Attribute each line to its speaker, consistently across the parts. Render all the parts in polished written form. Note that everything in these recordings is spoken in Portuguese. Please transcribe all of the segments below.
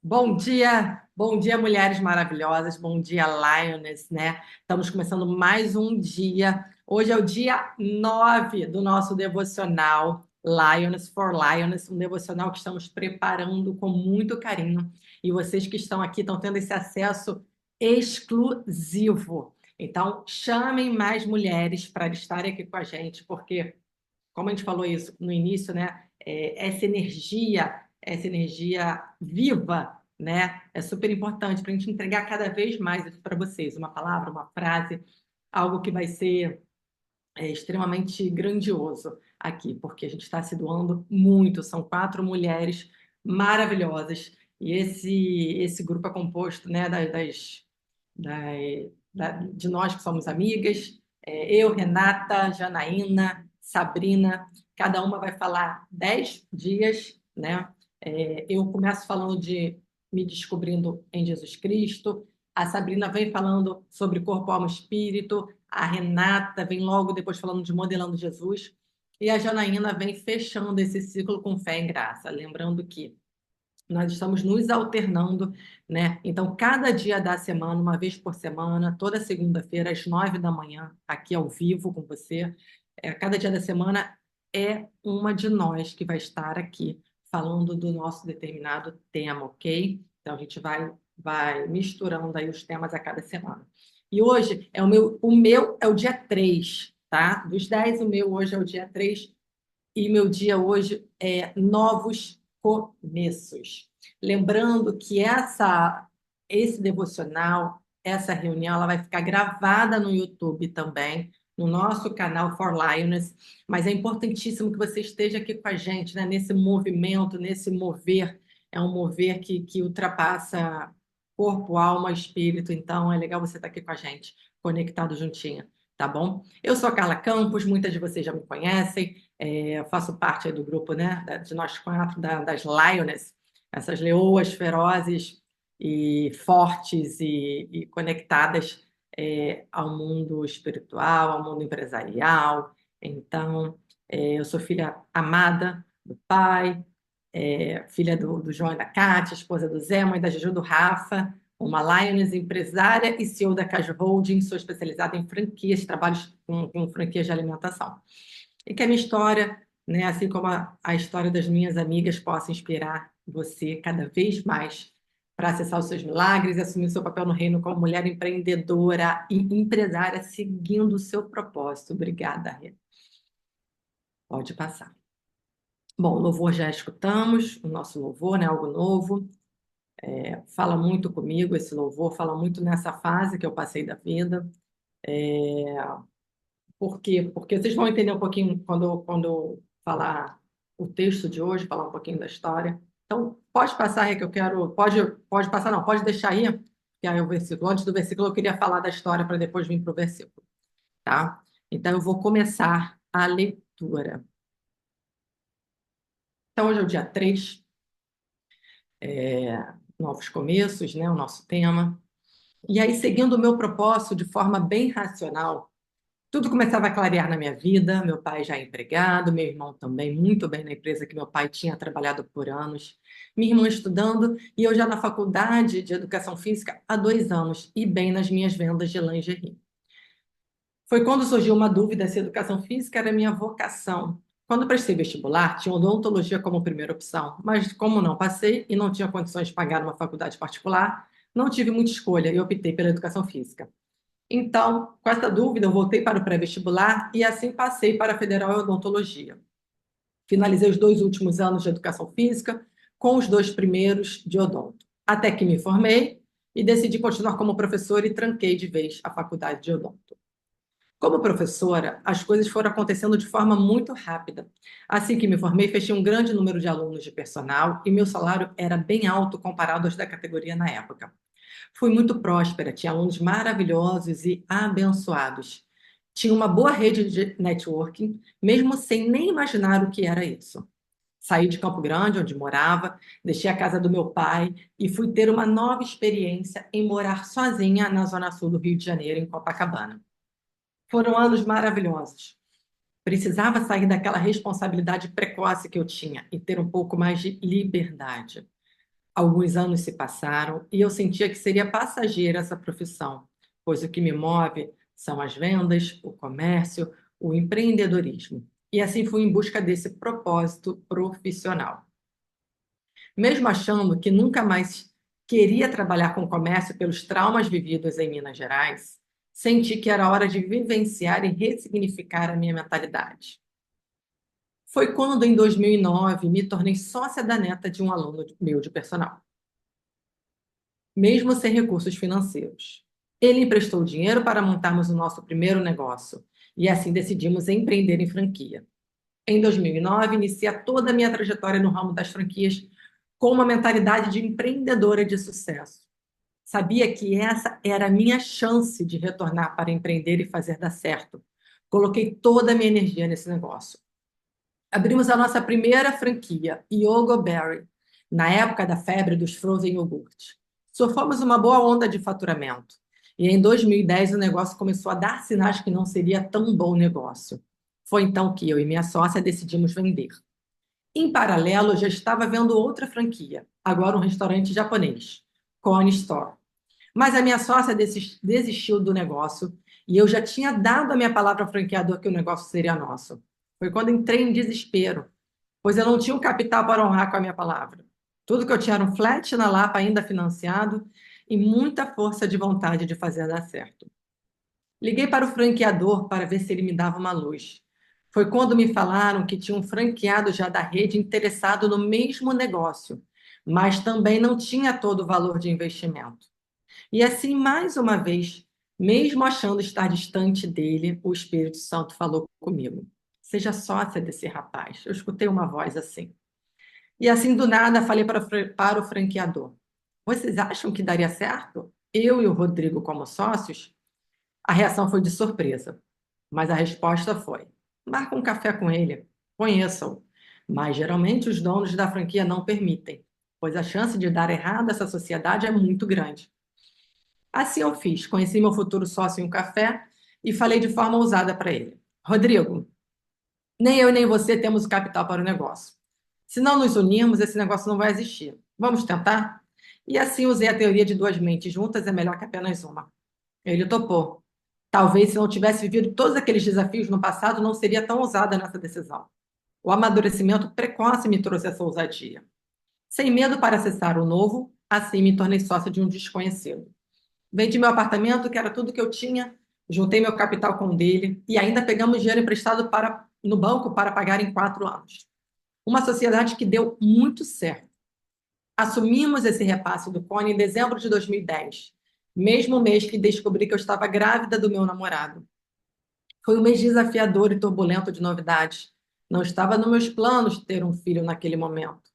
Speaker 1: Bom dia, mulheres maravilhosas, bom dia, Lioness, né? Estamos começando mais um dia. Hoje é o dia 9 do nosso devocional Lioness for Lioness, um devocional que estamos preparando com muito carinho. E vocês que estão aqui estão tendo esse acesso exclusivo. Então, chamem mais mulheres para estarem aqui com a gente, porque, como a gente falou isso no início, né? Essa energia viva, né? É super importante para a gente entregar cada vez mais isso para vocês. Uma palavra, uma frase, algo que vai ser extremamente grandioso aqui, porque a gente está se doando muito. São quatro mulheres maravilhosas. E esse grupo é composto, né, de nós que somos amigas, eu, Renata, Janaína, Sabrina, cada uma vai falar 10 dias, né? Eu começo falando de me descobrindo em Jesus Cristo, a Sabrina vem falando sobre corpo, alma e espírito, a Renata vem logo depois falando de modelando Jesus, e a Janaína vem fechando esse ciclo com fé em graça, lembrando que nós estamos nos alternando, né? Então, cada dia da semana, uma vez por semana, toda segunda-feira, às 9 da manhã, aqui ao vivo com você, cada dia da semana é uma de nós que vai estar aqui falando do nosso determinado tema, ok? Então, a gente vai misturando aí os temas a cada semana. E hoje é o meu é o dia 3, tá? Dos 10, o meu hoje é o dia 3 e meu dia hoje é novos começos. Lembrando que esse devocional, essa reunião, ela vai ficar gravada no YouTube também, no nosso canal For Lioness, mas é importantíssimo que você esteja aqui com a gente, né, nesse movimento, nesse mover. É um mover que ultrapassa corpo, alma, espírito. Então, é legal você estar aqui com a gente, conectado juntinho, tá bom? Eu sou a Carla Campos, muitas de vocês já me conhecem. Eu faço parte aí do grupo, né, de nós quatro, das Lioness, essas leoas ferozes e fortes e conectadas ao mundo espiritual, ao mundo empresarial. Então, eu sou filha amada do pai, filha do João e da Cátia, esposa do Zé, mãe da Juju do Rafa, uma Lioness empresária e CEO da Caju Holding, sou especializada em franquias, trabalhos com franquias de alimentação. E que a minha história, né, assim como a história das minhas amigas, possa inspirar você cada vez mais para acessar os seus milagres e assumir o seu papel no reino como mulher empreendedora e empresária, seguindo o seu propósito. Obrigada, Rê. Pode passar. Bom, o louvor já escutamos, o nosso louvor, né, algo novo. Fala muito comigo esse louvor, fala muito nessa fase que eu passei da vida. Por quê? Porque vocês vão entender um pouquinho quando eu falar o texto de hoje, falar um pouquinho da história. Então, pode passar aí que eu quero. Pode passar, não, pode deixar aí, que aí o versículo. Antes do versículo, eu queria falar da história para depois vir para o versículo, tá? Então, eu vou começar a leitura. Então, hoje é o dia 3, novos começos, né? O nosso tema. E aí, seguindo o meu propósito de forma bem racional, tudo começava a clarear na minha vida. Meu pai já é empregado, meu irmão também, muito bem na empresa que meu pai tinha trabalhado por anos. Minha irmã estudando e eu já na faculdade de educação física há 2 anos e bem nas minhas vendas de lingerie. Foi quando surgiu uma dúvida se educação física era minha vocação. Quando prestei vestibular, tinha odontologia como primeira opção, mas como não passei e não tinha condições de pagar uma faculdade particular, não tive muita escolha e optei pela educação física. Então, com essa dúvida, eu voltei para o pré-vestibular e assim passei para a Federal em Odontologia. Finalizei os 2 últimos anos de educação física, com os 2 primeiros de odonto. Até que me formei e decidi continuar como professora e tranquei de vez a faculdade de odonto. Como professora, as coisas foram acontecendo de forma muito rápida. Assim que me formei, fechei um grande número de alunos de personal e meu salário era bem alto comparado aos da categoria na época. Fui muito próspera, tinha alunos maravilhosos e abençoados. Tinha uma boa rede de networking, mesmo sem nem imaginar o que era isso. Saí de Campo Grande, onde morava, deixei a casa do meu pai e fui ter uma nova experiência em morar sozinha na zona sul do Rio de Janeiro, em Copacabana. Foram anos maravilhosos. Precisava sair daquela responsabilidade precoce que eu tinha e ter um pouco mais de liberdade. Alguns anos se passaram e eu sentia que seria passageira essa profissão, pois o que me move são as vendas, o comércio, o empreendedorismo. E assim fui em busca desse propósito profissional. Mesmo achando que nunca mais queria trabalhar com comércio pelos traumas vividos em Minas Gerais, senti que era hora de vivenciar e ressignificar a minha mentalidade. Foi quando, em 2009, me tornei sócia da neta de um aluno meu de personal, mesmo sem recursos financeiros. Ele emprestou dinheiro para montarmos o nosso primeiro negócio e assim decidimos empreender em franquia. Em 2009, inicia toda a minha trajetória no ramo das franquias com uma mentalidade de empreendedora de sucesso. Sabia que essa era a minha chance de retornar para empreender e fazer dar certo. Coloquei toda a minha energia nesse negócio. Abrimos a nossa primeira franquia, Yogo Berry, na época da febre dos frozen yogurt. Surfamos uma boa onda de faturamento. E em 2010 o negócio começou a dar sinais que não seria tão bom negócio. Foi então que eu e minha sócia decidimos vender. Em paralelo, eu já estava vendo outra franquia, agora um restaurante japonês, Connie Store. Mas a minha sócia desistiu do negócio e eu já tinha dado a minha palavra ao franqueador que o negócio seria nosso. Foi quando entrei em desespero, pois eu não tinha o capital para honrar com a minha palavra. Tudo que eu tinha era um flat na Lapa ainda financiado e muita força de vontade de fazer dar certo. Liguei para o franqueador para ver se ele me dava uma luz. Foi quando me falaram que tinha um franqueado já da rede interessado no mesmo negócio, mas também não tinha todo o valor de investimento. E assim, mais uma vez, mesmo achando estar distante dele, o Espírito Santo falou comigo: seja sócia desse rapaz. Eu escutei uma voz assim. E assim, do nada, falei para o franqueador: vocês acham que daria certo? Eu e o Rodrigo como sócios? A reação foi de surpresa, mas a resposta foi: marca um café com ele, conheça-o. Mas geralmente os donos da franquia não permitem, pois a chance de dar errado a essa sociedade é muito grande. Assim eu fiz, conheci meu futuro sócio em um café e falei de forma ousada para ele: Rodrigo, nem eu nem você temos o capital para o negócio. Se não nos unirmos, esse negócio não vai existir. Vamos tentar? E assim usei a teoria de duas mentes juntas é melhor que apenas uma. Ele topou. Talvez se não tivesse vivido todos aqueles desafios no passado, não seria tão ousada nessa decisão. O amadurecimento precoce me trouxe essa ousadia. Sem medo para acessar o novo, assim me tornei sócia de um desconhecido. Vendi meu apartamento, que era tudo que eu tinha, juntei meu capital com o dele e ainda pegamos dinheiro emprestado no banco para pagar em 4 anos. Uma sociedade que deu muito certo. Assumimos esse repasse do Cone em dezembro de 2010, mesmo mês que descobri que eu estava grávida do meu namorado. Foi um mês desafiador e turbulento de novidades. Não estava nos meus planos ter um filho naquele momento.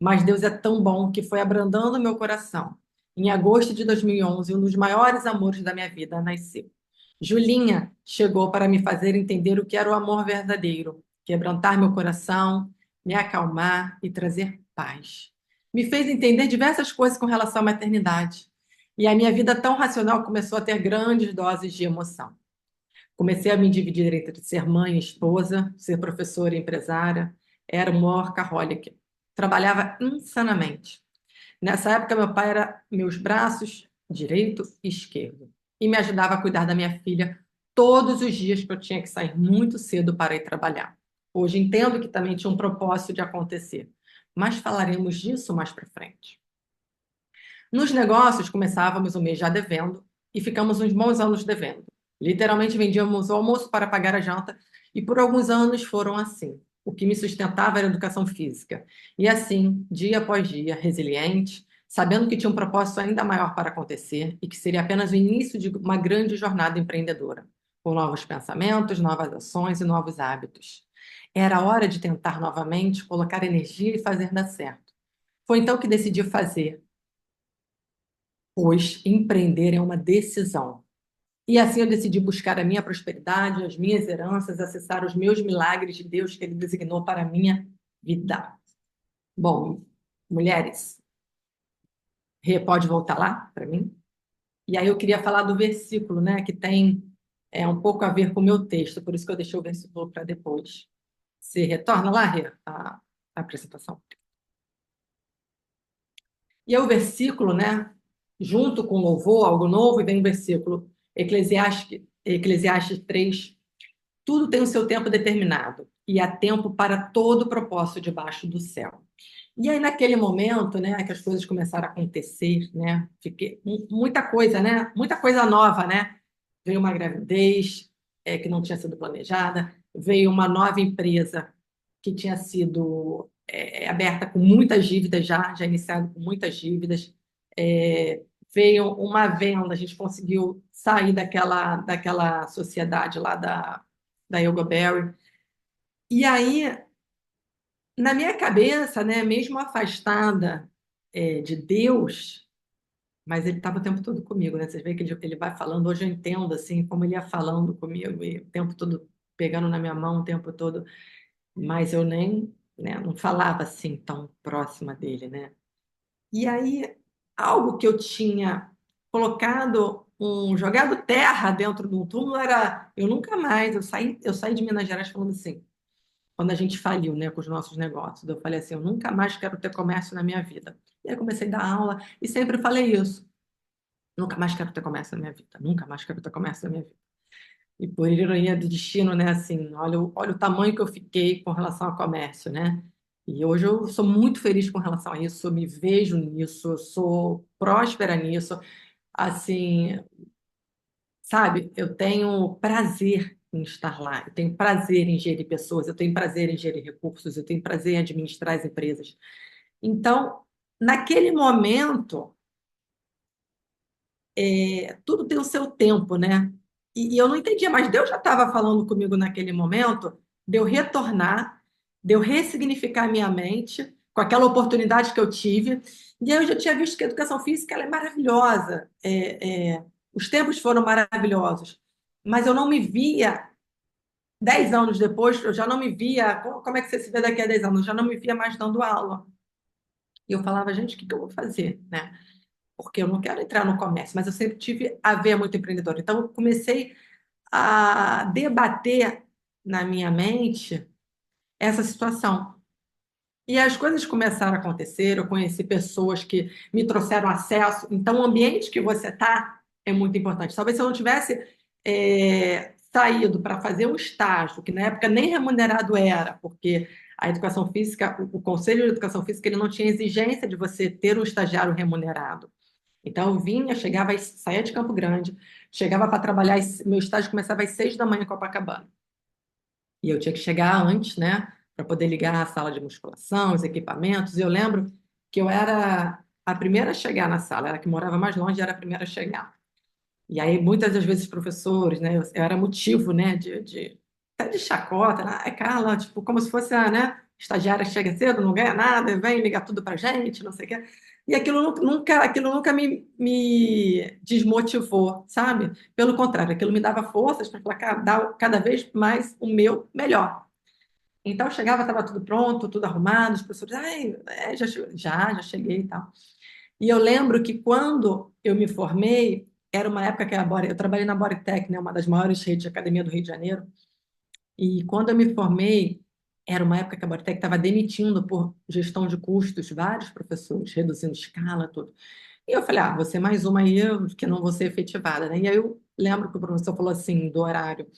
Speaker 1: Mas Deus é tão bom que foi abrandando meu coração. Em agosto de 2011, um dos maiores amores da minha vida nasceu. Julinha chegou para me fazer entender o que era o amor verdadeiro, quebrantar meu coração, me acalmar e trazer paz. Me fez entender diversas coisas com relação à maternidade. E a minha vida tão racional começou a ter grandes doses de emoção. Comecei a me dividir entre ser mãe e esposa, ser professora e empresária. Era uma workaholic. Trabalhava insanamente. Nessa época, meu pai era meus braços direito e esquerdo e me ajudava a cuidar da minha filha todos os dias que eu tinha que sair muito cedo para ir trabalhar. Hoje entendo que também tinha um propósito de acontecer, mas falaremos disso mais para frente. Nos negócios, começávamos o mês já devendo e ficamos uns bons anos devendo. Literalmente vendíamos o almoço para pagar a janta e por alguns anos foram assim. O que me sustentava era a educação física. E assim, dia após dia, resiliente, sabendo que tinha um propósito ainda maior para acontecer e que seria apenas o início de uma grande jornada empreendedora, com novos pensamentos, novas ações e novos hábitos. Era hora de tentar novamente, colocar energia e fazer dar certo. Foi então que decidi fazer, pois empreender é uma decisão. E assim eu decidi buscar a minha prosperidade, as minhas heranças, acessar os meus milagres de Deus que Ele designou para a minha vida. Bom, mulheres, Rê, pode voltar lá para mim? E aí eu queria falar do versículo, né, que tem um pouco a ver com o meu texto, por isso que eu deixei o versículo para depois. Você retorna lá, Rê, a apresentação? E aí o versículo, né? Junto com louvor, algo novo, e vem o versículo Eclesiastes 3. Tudo tem o seu tempo determinado, e há tempo para todo propósito debaixo do céu. E aí, naquele momento, né, que as coisas começaram a acontecer, né, muita coisa, né, muita coisa nova, né? Veio uma gravidez, que não tinha sido planejada, veio uma nova empresa que tinha sido aberta com muitas dívidas já iniciado com muitas dívidas. É, veio uma venda, a gente conseguiu sair daquela sociedade lá da Yogoberry. E aí, na minha cabeça, né, mesmo afastada, de Deus, mas ele estava o tempo todo comigo, né? Vocês veem que ele vai falando, hoje eu entendo assim, como ele ia falando comigo, e o tempo todo pegando na minha mão, o tempo todo, mas eu nem, né, não falava assim tão próxima dele, né? E aí, algo que eu tinha jogado terra dentro de um túmulo era, eu nunca mais, eu saí de Minas Gerais falando assim, quando a gente faliu, né, com os nossos negócios. Eu falei assim, eu nunca mais quero ter comércio na minha vida. E aí comecei a dar aula e sempre falei isso. Nunca mais quero ter comércio na minha vida. Nunca mais quero ter comércio na minha vida. E por ironia do destino, né, assim, olha o tamanho que eu fiquei com relação ao comércio, né? E hoje eu sou muito feliz com relação a isso, eu me vejo nisso, eu sou próspera nisso. Assim, sabe, eu tenho prazer em estar lá, eu tenho prazer em gerir pessoas, eu tenho prazer em gerir recursos, eu tenho prazer em administrar as empresas. Então, naquele momento, tudo tem o seu tempo, né? E eu não entendia, mas Deus já estava falando comigo naquele momento de eu retornar, de eu ressignificar a minha mente com aquela oportunidade que eu tive. E aí eu já tinha visto que a educação física ela é maravilhosa, os tempos foram maravilhosos, mas eu não me via 10 anos depois, eu já não me via. Como é que você se vê daqui a 10 anos? Eu já não me via mais dando aula. E eu falava, gente, o que que eu vou fazer, né? Porque eu não quero entrar no comércio, mas eu sempre tive a ver muito empreendedor. Então, eu comecei a debater na minha mente essa situação. E as coisas começaram a acontecer, eu conheci pessoas que me trouxeram acesso. Então, o ambiente que você está é muito importante. Talvez se eu não tivesse saído para fazer um estágio, que na época nem remunerado era, porque a educação física, o Conselho de Educação Física, ele não tinha exigência de você ter um estagiário remunerado. Então, eu vinha, chegava, saía de Campo Grande, chegava para trabalhar, meu estágio começava às 6 da manhã em Copacabana. E eu tinha que chegar antes, né, para poder ligar a sala de musculação, os equipamentos. E eu lembro que eu era a primeira a chegar na sala, era a que morava mais longe, era a primeira a chegar. E aí, muitas das vezes, professores, né, eu era motivo, né, até de chacota, né? Ai, Carla, tipo, como se fosse a, né, estagiária que chega cedo, não ganha nada, vem ligar tudo pra gente, não sei o quê. E aquilo nunca me desmotivou, sabe? Pelo contrário, aquilo me dava forças para falar, cara, dar cada vez mais o meu melhor. Então, eu chegava, estava tudo pronto, tudo arrumado, os professores, ai, já cheguei e tal. E eu lembro que quando eu me formei, era uma época que eu trabalhei na Bodytech, né, uma das maiores redes de academia do Rio de Janeiro, e quando eu me formei, era uma época que a Bodytech estava demitindo por gestão de custos vários professores, reduzindo escala, tudo. E eu falei, vou ser mais uma aí que não vou ser efetivada, né? E aí eu lembro que o professor falou assim, do horário.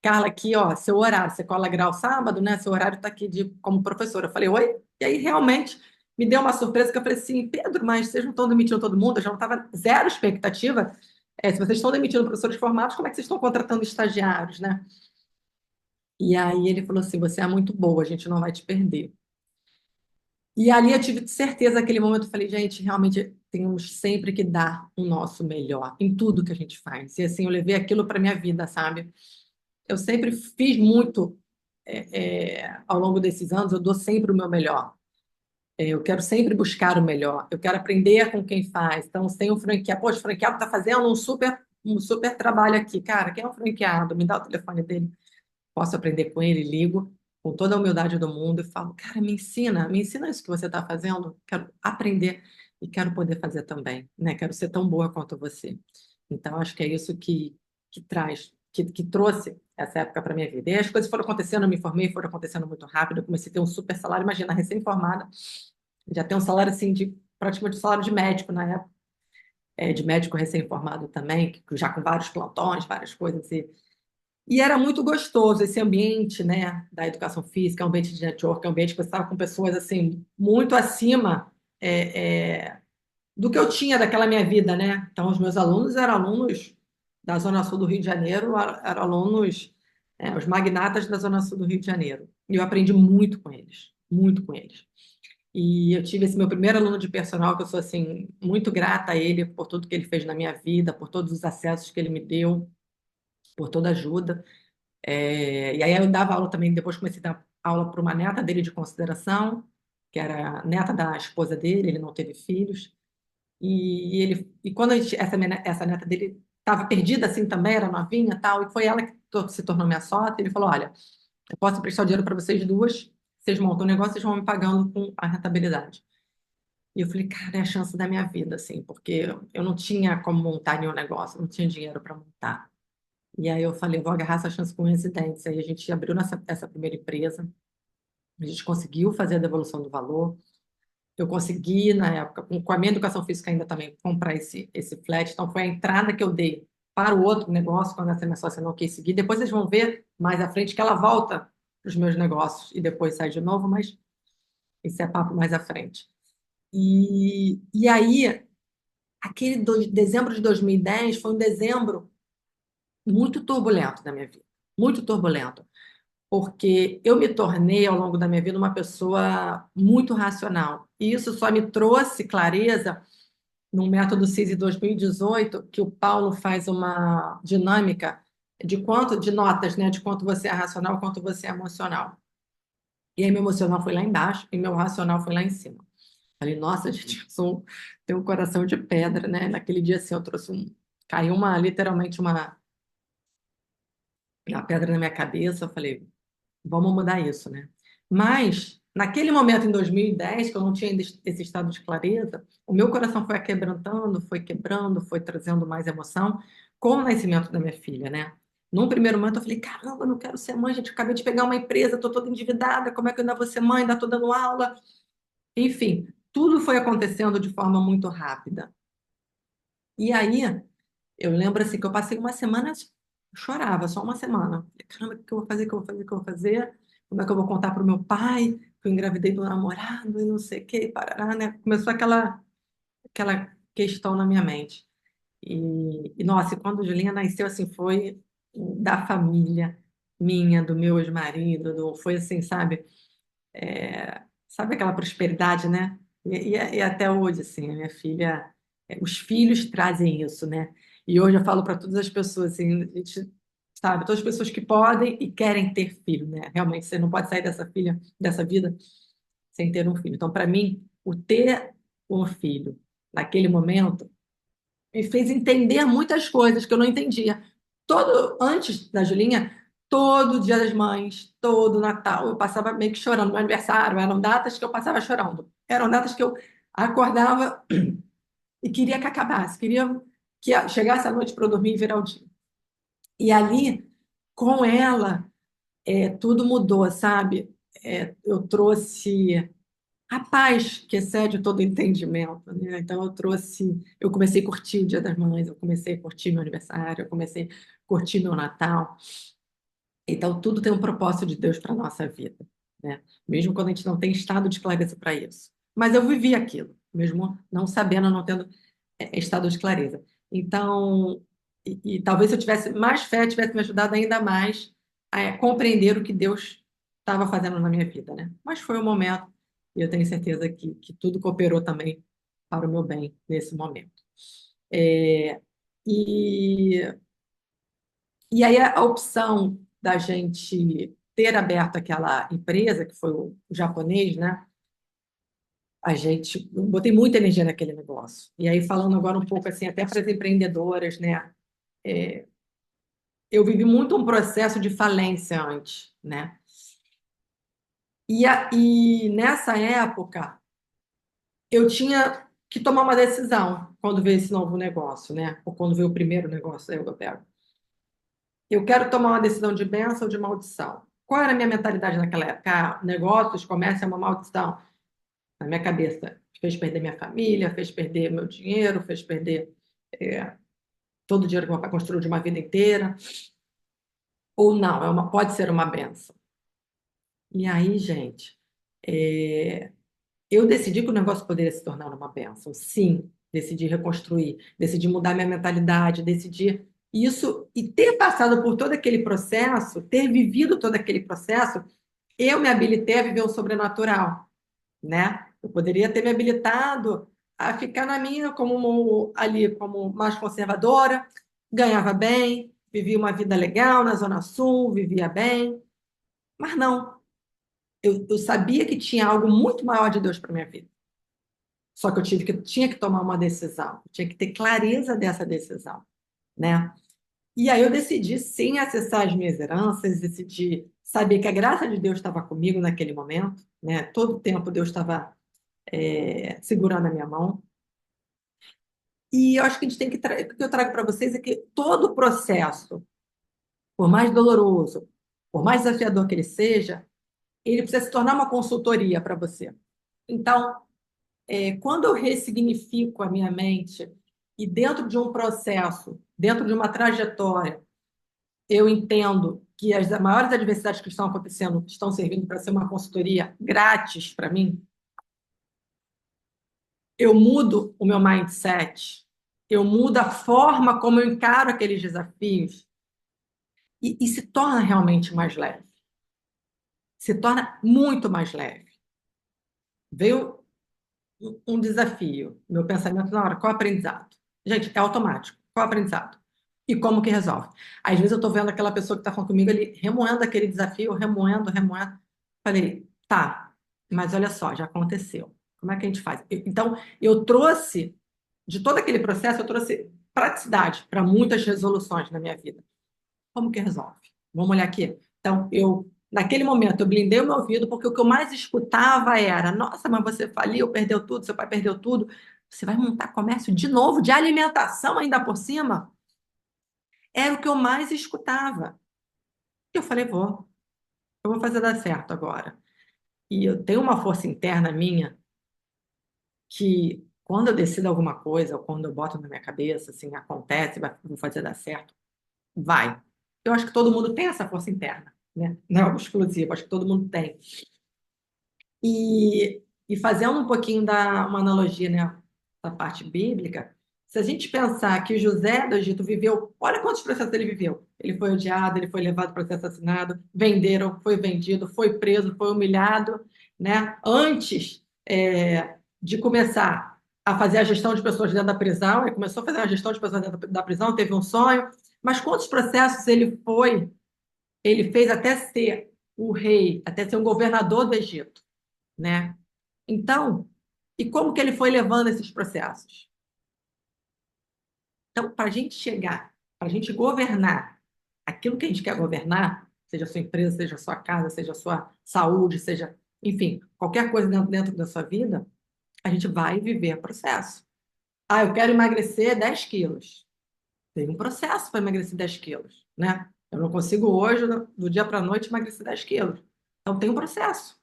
Speaker 1: Carla, aqui, ó, seu horário, você cola grau sábado, né? Seu horário está aqui como professora. Eu falei, oi? E aí, realmente, me deu uma surpresa que eu falei assim, Pedro, mas vocês não estão demitindo todo mundo? Eu já não estava zero expectativa. Se vocês estão demitindo professores formados, como é que vocês estão contratando estagiários, né? E aí ele falou assim, você é muito boa, a gente não vai te perder. E ali eu tive certeza, naquele momento, eu falei, gente, realmente temos sempre que dar o nosso melhor em tudo que a gente faz. E assim, eu levei aquilo para minha vida, sabe? Eu sempre fiz muito ao longo desses anos, eu dou sempre o meu melhor. Eu quero sempre buscar o melhor. Eu quero aprender com quem faz. Então, se tem um franqueado, poxa, o franqueado está fazendo um super trabalho aqui. Cara, quem é o franqueado? Me dá o telefone dele. Posso aprender com ele, ligo com toda a humildade do mundo e falo, cara, me ensina isso que você está fazendo. Quero aprender e quero poder fazer também, né? Quero ser tão boa quanto você. Então, acho que é isso que trouxe essa época para minha vida. E as coisas foram acontecendo, eu me formei, foram acontecendo muito rápido. Eu comecei a ter um super salário, imagina, recém-formada, já tem um salário assim de praticamente o salário de médico na época, de médico recém-formado também, já com vários plantões, várias coisas. E era muito gostoso esse ambiente, né, da educação física, ambiente de network, ambiente que você estava com pessoas assim muito acima do que eu tinha daquela minha vida, né? Então, os meus alunos eram alunos da Zona Sul do Rio de Janeiro, eram alunos, os magnatas da Zona Sul do Rio de Janeiro. E eu aprendi muito com eles, muito com eles. E eu tive esse meu primeiro aluno de personal, que eu sou assim muito grata a ele por tudo que ele fez na minha vida, por todos os acessos que ele me deu, por toda a ajuda. E aí eu dava aula também, depois comecei a dar aula para uma neta dele de consideração, que era neta da esposa dele, ele não teve filhos. E quando essa neta dele estava perdida assim também, era novinha tal, e foi ela que se tornou minha sócia, ele falou, olha, eu posso emprestar o dinheiro para vocês duas, vocês montam o negócio, vocês vão me pagando com a rentabilidade. E eu falei, cara, é a chance da minha vida, assim, porque eu não tinha como montar nenhum negócio, não tinha dinheiro para montar. E aí eu falei, vou agarrar essa chance com unhas e dentes. Aí a gente abriu essa primeira empresa, a gente conseguiu fazer a devolução do valor. Eu consegui, na época, com a minha educação física ainda também, comprar esse flat. Então, foi a entrada que eu dei para o outro negócio, quando essa minha sócia não quis seguir. Depois vocês vão ver mais à frente que ela volta para os meus negócios e depois sai de novo, mas esse é papo mais à frente. E aí, dezembro de 2010 foi um dezembro muito turbulento da minha vida, muito turbulento, porque eu me tornei, ao longo da minha vida, uma pessoa muito racional. E isso só me trouxe clareza no método CISI 2018, que o Paulo faz uma dinâmica de notas, né, de quanto você é racional, quanto você é emocional. E aí meu emocional foi lá embaixo e meu racional foi lá em cima. Falei, nossa, gente, tenho um coração de pedra, né? Naquele dia assim, caiu literalmente uma pedra na minha cabeça. Eu falei, vamos mudar isso, né? Mas, naquele momento, em 2010, que eu não tinha ainda esse estado de clareza, o meu coração foi quebrantando, foi quebrando, foi trazendo mais emoção com o nascimento da minha filha, né? Num primeiro momento, eu falei, caramba, eu não quero ser mãe, gente, eu acabei de pegar uma empresa, estou toda endividada, como é que eu ainda vou ser mãe, ainda estou dando aula? Enfim, tudo foi acontecendo de forma muito rápida. E aí, eu lembro assim que eu passei uma semana, chorava, só uma semana. Caramba, o que eu vou fazer, o que eu vou fazer, o que eu vou fazer? Como é que eu vou contar para o meu pai que eu engravidei do namorado e não sei o que, parará, né? Começou aquela questão na minha mente. Nossa, e quando Julinha nasceu, assim, foi da família minha, do meu ex-marido, foi assim, sabe? Sabe aquela prosperidade, né? E até hoje, assim, a minha filha, os filhos trazem isso, né? E hoje eu falo para todas as pessoas, assim, a gente, sabe, todas as pessoas que podem e querem ter filho, né? Realmente, você não pode sair dessa vida, sem ter um filho. Então, para mim, o ter um filho naquele momento me fez entender muitas coisas que eu não entendia. Antes da Julinha, todo Dia das Mães, todo Natal, eu passava meio que chorando. Meu aniversário, eram datas que eu passava chorando. Eram datas que eu acordava e queria que acabasse, queria que chegasse a noite para eu dormir e virar o dia. E ali, com ela, tudo mudou, sabe? Eu trouxe a paz que excede todo entendimento, né? Então eu comecei a curtir o Dia das Mães, eu comecei a curtir meu aniversário, eu comecei a curtir meu Natal. Então tudo tem um propósito de Deus para a nossa vida, né? Mesmo quando a gente não tem estado de clareza para isso. Mas eu vivi aquilo, mesmo não sabendo, não tendo estado de clareza. Então, e talvez se eu tivesse mais fé, tivesse me ajudado ainda mais a compreender o que Deus estava fazendo na minha vida, né? Mas foi o momento, e eu tenho certeza que tudo cooperou também para o meu bem nesse momento. É, e, e aí a opção da gente ter aberto aquela empresa, que foi o japonês, né? Eu botei muita energia naquele negócio. E aí, falando agora um pouco assim, até para as empreendedoras, né? Eu vivi muito um processo de falência antes, né? E nessa época, eu tinha que tomar uma decisão quando veio esse novo negócio, né? Ou quando veio o primeiro negócio aí eu pego. Eu quero tomar uma decisão de bênção ou de maldição. Qual era a minha mentalidade naquela época? Negócios, comércio é uma maldição. Na minha cabeça, fez perder minha família, fez perder meu dinheiro, fez perder é, todo o dinheiro que meu pai construiu de uma vida inteira. Ou não, pode ser uma benção. E aí, gente, é, eu decidi que o negócio poderia se tornar uma bênção. Sim, decidi reconstruir, decidi mudar minha mentalidade, decidi isso e ter passado por todo aquele processo, ter vivido todo aquele processo, eu me habilitei a viver o sobrenatural, né? Eu poderia ter me habilitado a ficar na minha ali como mais conservadora, ganhava bem, vivia uma vida legal na Zona Sul, vivia bem, mas não. Eu sabia que tinha algo muito maior de Deus para minha vida. Só que tinha que tomar uma decisão, tinha que ter clareza dessa decisão, né? E aí eu decidi sim acessar as minhas heranças, decidi saber que a graça de Deus estava comigo naquele momento, né? Todo o tempo Deus estava segurando a minha mão. E eu acho que a gente tem que o que eu trago para vocês é que todo o processo, por mais doloroso, por mais desafiador que ele seja, ele precisa se tornar uma consultoria para você. Então, quando eu ressignifico a minha mente e dentro de um processo, dentro de uma trajetória, eu entendo que as maiores adversidades que estão acontecendo estão servindo para ser uma consultoria grátis para mim, eu mudo o meu mindset, eu mudo a forma como eu encaro aqueles desafios e se torna realmente mais leve. Se torna muito mais leve. Veio um desafio, meu pensamento na hora, qual é o aprendizado? Gente, é automático. Qual é o aprendizado? E como que resolve? Às vezes eu estou vendo aquela pessoa que está falando comigo ali, remoendo aquele desafio, remoendo, remoendo. Falei, tá, mas olha só, já aconteceu. Como é que a gente faz? Então, eu trouxe, de todo aquele processo, eu trouxe praticidade para muitas resoluções na minha vida. Como que resolve? Vamos olhar aqui. Então, naquele momento, eu blindei o meu ouvido, porque o que eu mais escutava era: nossa, mas você faliu, perdeu tudo, seu pai perdeu tudo. Você vai montar comércio de novo, de alimentação ainda por cima? Era o que eu mais escutava. E eu falei: eu vou fazer dar certo agora. E eu tenho uma força interna minha que, quando eu decido alguma coisa, ou quando eu boto na minha cabeça, assim, acontece, vou fazer dar certo, vai. Eu acho que todo mundo tem essa força interna, né? Não é algo exclusivo, acho que todo mundo tem. E fazendo um pouquinho uma analogia, né, da parte bíblica, se a gente pensar que José do Egito viveu, olha quantos processos ele viveu. Ele foi odiado, ele foi levado para ser assassinado, venderam, foi vendido, foi preso, foi humilhado, né? Antes de começar a fazer a gestão de pessoas dentro da prisão, ele começou a fazer a gestão de pessoas dentro da prisão, teve um sonho, mas quantos processos ele fez até ser o rei, até ser um governador do Egito, né? Então, e como que ele foi levando esses processos? Então, para a gente chegar, para a gente governar aquilo que a gente quer governar, seja a sua empresa, seja a sua casa, seja a sua saúde, seja, enfim, qualquer coisa dentro da sua vida, a gente vai viver processo. Ah, eu quero emagrecer 10 quilos. Tem um processo para emagrecer 10 quilos, né? Eu não consigo hoje, do dia para a noite, emagrecer 10 quilos. Então, tem um processo.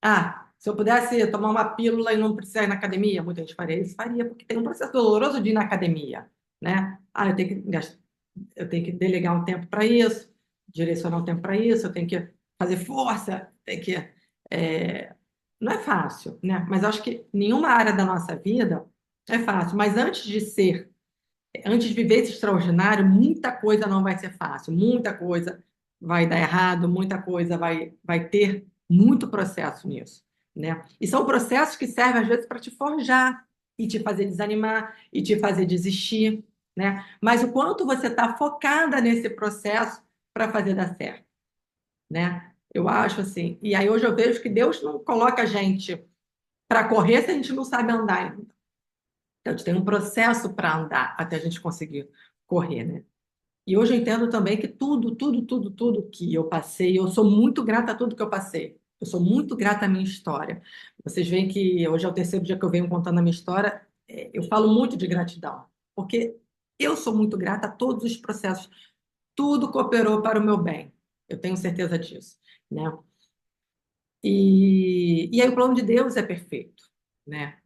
Speaker 1: Ah, se eu pudesse tomar uma pílula e não precisar ir na academia, muita gente faria isso, faria, porque tem um processo doloroso de ir na academia, né? Ah, eu tenho que delegar um tempo para isso, direcionar um tempo para isso, eu tenho que fazer força, não é fácil, né? Mas eu acho que nenhuma área da nossa vida é fácil. Mas antes de viver esse extraordinário, muita coisa não vai ser fácil, muita coisa vai dar errado, muita coisa vai ter muito processo nisso, né? E são processos que servem às vezes para te forjar e te fazer desanimar e te fazer desistir, né? Mas o quanto você está focada nesse processo para fazer dar certo, né? Eu acho assim. E aí hoje eu vejo que Deus não coloca a gente para correr se a gente não sabe andar. Então, a gente tem um processo para andar até a gente conseguir correr, né? E hoje eu entendo também que tudo que eu passei, eu sou muito grata a tudo que eu passei. Eu sou muito grata à minha história. Vocês veem que hoje é o terceiro dia que eu venho contando a minha história, eu falo muito de gratidão, porque eu sou muito grata a todos os processos. Tudo cooperou para o meu bem. Eu tenho certeza disso, né? E aí o plano de Deus é perfeito, né?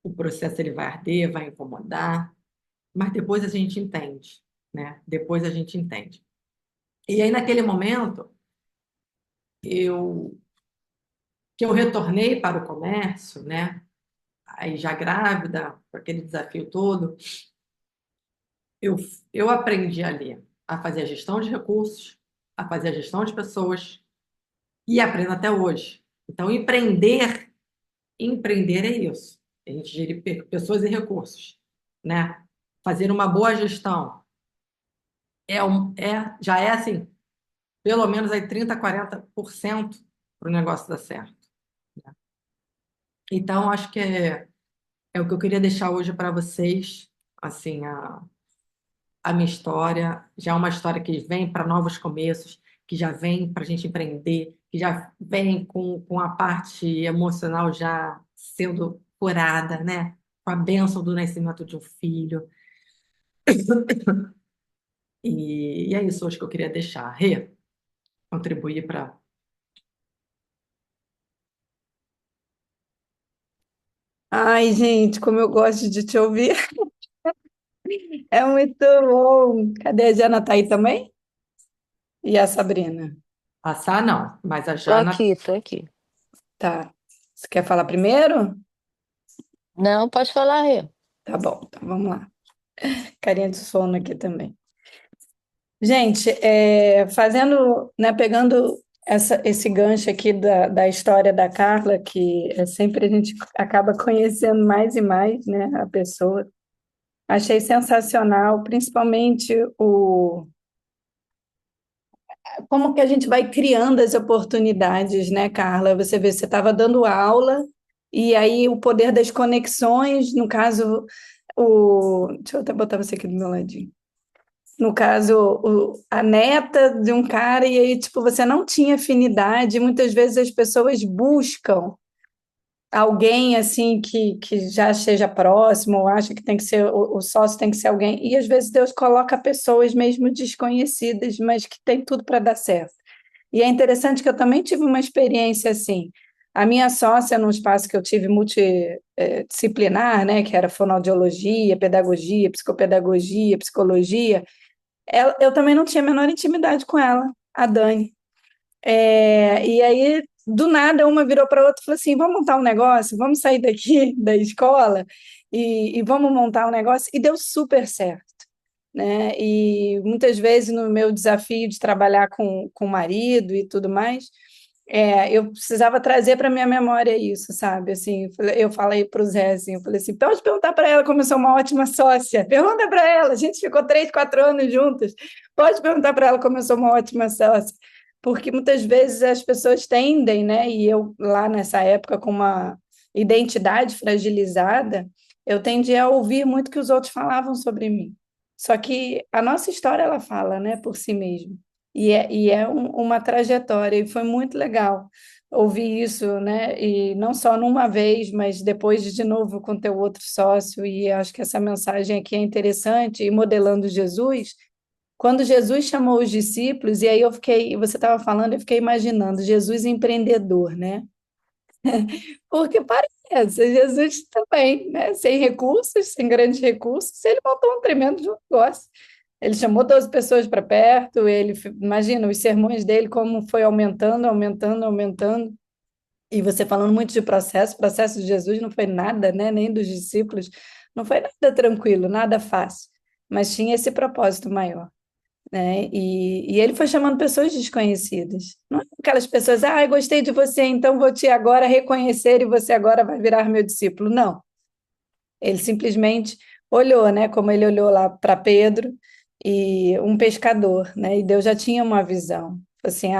Speaker 1: o processo ele vai arder, vai incomodar, mas depois a gente entende, né? Depois a gente entende. E aí, naquele momento, eu que eu retornei para o comércio, né? Aí já grávida, com aquele desafio todo, eu, eu aprendi ali a fazer a gestão de recursos, a fazer a gestão de pessoas e aprendo até hoje. Então, empreender é isso. A gente gerir pessoas e recursos, né? Fazer uma boa gestão já é assim, pelo menos aí 30, 40% para o negócio dar certo. Então, acho que é o que eu queria deixar hoje para vocês, assim, a minha história, já é uma história que vem para novos começos, que já vem para a gente empreender, que já vem com a parte emocional já sendo curada, né? Com a bênção do nascimento de um filho. E é isso hoje que eu queria deixar. Rê, contribuir para.
Speaker 2: Ai, gente, como eu gosto de te ouvir. É muito bom. Cadê a Jana? Tá aí também? E a Sabrina?
Speaker 1: Passar, não, mas a
Speaker 3: Tô
Speaker 1: Jana.
Speaker 3: aqui, tô aqui.
Speaker 2: Tá. Você quer falar primeiro?
Speaker 3: Não, pode falar, Rê.
Speaker 2: Tá bom, então vamos lá. Carinha de sono aqui também. Gente, fazendo, né, pegando esse gancho aqui da história da Carla, que é sempre a gente acaba conhecendo mais e mais, né, a pessoa. Achei sensacional, principalmente como que a gente vai criando as oportunidades, né, Carla? Você vê, você estava dando aula, e aí o poder das conexões, no caso, deixa eu até botar você aqui do meu ladinho. No caso, a neta de um cara, e aí, tipo, você não tinha afinidade, muitas vezes as pessoas buscam alguém assim que já esteja próximo, ou acha que tem que ser o sócio tem que ser alguém, e às vezes Deus coloca pessoas mesmo desconhecidas, mas que tem tudo para dar certo. E é interessante que eu também tive uma experiência assim. A minha sócia, num espaço que eu tive multidisciplinar, né, que era fonoaudiologia, pedagogia, psicopedagogia, psicologia, eu também não tinha a menor intimidade com ela, a Dani. E aí, do nada, uma virou para a outra e falou assim: vamos montar um negócio, vamos sair daqui da escola e vamos montar um negócio. E deu super certo, né? E muitas vezes no meu desafio de trabalhar com o marido e tudo mais, eu precisava trazer para minha memória isso, sabe? Assim, eu falei para o Zé assim, eu falei assim, pode perguntar para ela como eu sou uma ótima sócia. Pergunta para ela, a gente ficou 3, 4 anos juntas. Pode perguntar para ela como eu sou uma ótima sócia. Porque muitas vezes as pessoas tendem, né? E eu lá nessa época com uma identidade fragilizada, eu tendia a ouvir muito o que os outros falavam sobre mim. Só que a nossa história ela fala, né, por si mesma. E é uma trajetória, e foi muito legal ouvir isso, né? E não só numa vez, mas depois de novo com teu outro sócio, e acho que essa mensagem aqui é interessante, e modelando Jesus, quando Jesus chamou os discípulos, e aí você estava falando, eu fiquei imaginando, Jesus empreendedor, né? Porque parece, Jesus também, né? Sem recursos, sem grandes recursos, ele montou um tremendo negócio. Ele chamou 12 pessoas para perto, imagina os sermões dele, como foi aumentando, aumentando, aumentando. E você falando muito de processo de Jesus não foi nada, né? Nem dos discípulos, não foi nada tranquilo, nada fácil, mas tinha esse propósito maior, né? E ele foi chamando pessoas desconhecidas. Não é aquelas pessoas, eu gostei de você, então vou te agora reconhecer e você agora vai virar meu discípulo. Não. Ele simplesmente olhou, né? Como ele olhou lá para Pedro e um pescador, né? E Deus já tinha uma visão. Assim,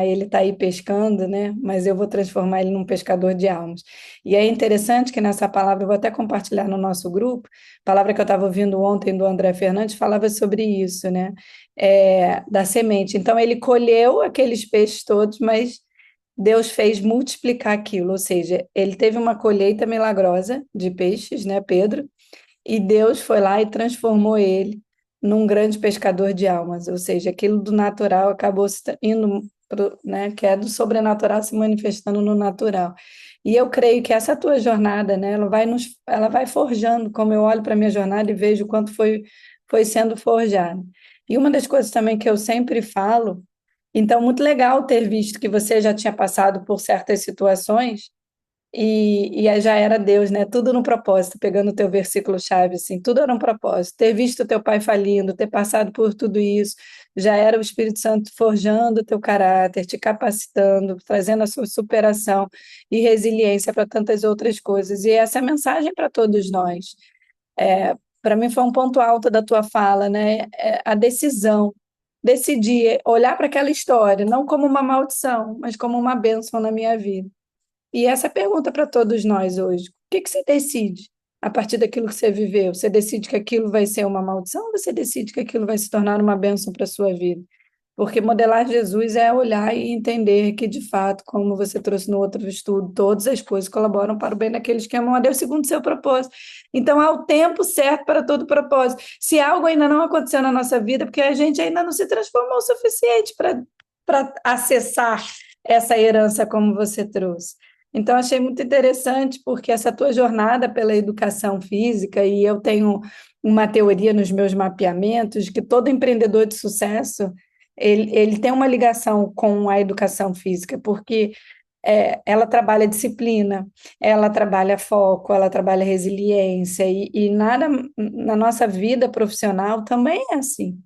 Speaker 2: ele está aí pescando, né? Mas eu vou transformar ele num pescador de almas. E é interessante que nessa palavra, eu vou até compartilhar no nosso grupo, palavra que eu estava ouvindo ontem do André Fernandes, falava sobre isso, né? Da semente. Então, ele colheu aqueles peixes todos, mas Deus fez multiplicar aquilo, ou seja, ele teve uma colheita milagrosa de peixes, né, Pedro? E Deus foi lá e transformou ele num grande pescador de almas, ou seja, aquilo do natural acabou indo né, que é do sobrenatural se manifestando no natural. E eu creio que essa tua jornada, né, ela vai forjando, como eu olho para a minha jornada e vejo o quanto foi sendo forjado. E uma das coisas também que eu sempre falo, então, muito legal ter visto que você já tinha passado por certas situações, e aí já era Deus, né? Tudo no propósito, pegando o teu versículo-chave, assim, tudo era um propósito. Ter visto teu pai falindo, ter passado por tudo isso, já era o Espírito Santo forjando o teu caráter, te capacitando, trazendo a sua superação e resiliência para tantas outras coisas. E essa é a mensagem para todos nós. Para mim foi um ponto alto da tua fala, né? A decisão. Decidir olhar para aquela história, não como uma maldição, mas como uma bênção na minha vida. E essa é a pergunta para todos nós hoje. O que que você decide a partir daquilo que você viveu? Você decide que aquilo vai ser uma maldição ou você decide que aquilo vai se tornar uma bênção para a sua vida? Porque modelar Jesus é olhar e entender que, de fato, como você trouxe no outro estudo, todas as coisas colaboram para o bem daqueles que amam a Deus segundo o seu propósito. Então, há o tempo certo para todo propósito. Se algo ainda não aconteceu na nossa vida, porque a gente ainda não se transformou o suficiente para acessar essa herança como você trouxe. Então, achei muito interessante, porque essa tua jornada pela educação física, e eu tenho uma teoria nos meus mapeamentos, de que todo empreendedor de sucesso ele tem uma ligação com a educação física, porque ela trabalha disciplina, ela trabalha foco, ela trabalha resiliência, e nada na nossa vida profissional também é assim,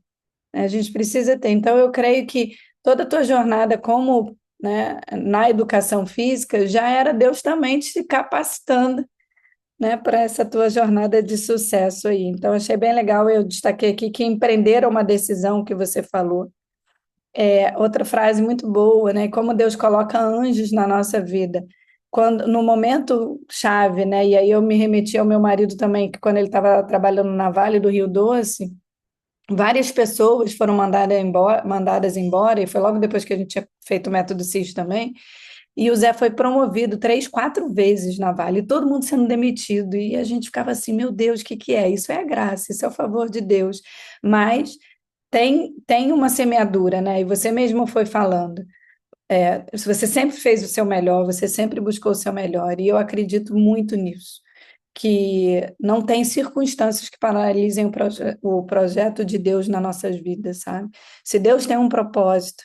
Speaker 2: né? A gente precisa ter. Então, eu creio que toda a tua jornada como, né, na educação física já era Deus também te capacitando, né, para essa tua jornada de sucesso aí. Então, achei bem legal, eu destaquei aqui que empreender é uma decisão que você falou. Outra frase muito boa, né? Como Deus coloca anjos na nossa vida. Quando, no momento chave, né? E aí eu me remeti ao meu marido também, que quando ele estava trabalhando na Vale do Rio Doce, várias pessoas foram mandadas embora, e foi logo depois que a gente tinha feito o método CIS também, e o Zé foi promovido 3, 4 vezes na Vale, e todo mundo sendo demitido, e a gente ficava assim, meu Deus, o que que é? Isso é a graça, isso é o favor de Deus, mas tem uma semeadura, né? E você mesmo foi falando. Se você sempre fez o seu melhor, você sempre buscou o seu melhor, e eu acredito muito nisso, que não tem circunstâncias que paralisem o projeto de Deus nas nossas vidas, sabe? Se Deus tem um propósito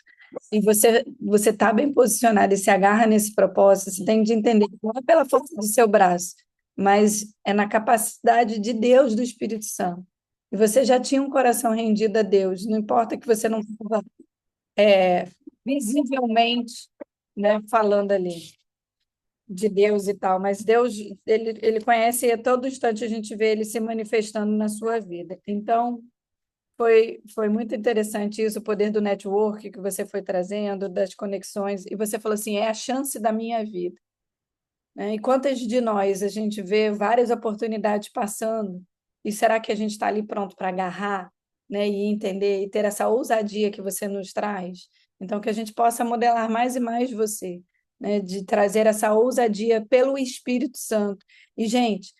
Speaker 2: e você está bem posicionado e se agarra nesse propósito, você tem de entender que não é pela força do seu braço, mas é na capacidade de Deus, do Espírito Santo. E você já tinha um coração rendido a Deus, não importa que você não estava visivelmente, né, falando ali de Deus e tal, mas Deus, ele conhece e a todo instante a gente vê ele se manifestando na sua vida. Então, foi muito interessante isso, o poder do network que você foi trazendo, das conexões, e você falou assim, é a chance da minha vida, né? E quantas de nós a gente vê várias oportunidades passando, e será que a gente está ali pronto para agarrar, né, e entender, e ter essa ousadia que você nos traz? Então, que a gente possa modelar mais e mais você, né, de trazer essa ousadia pelo Espírito Santo. E, gente,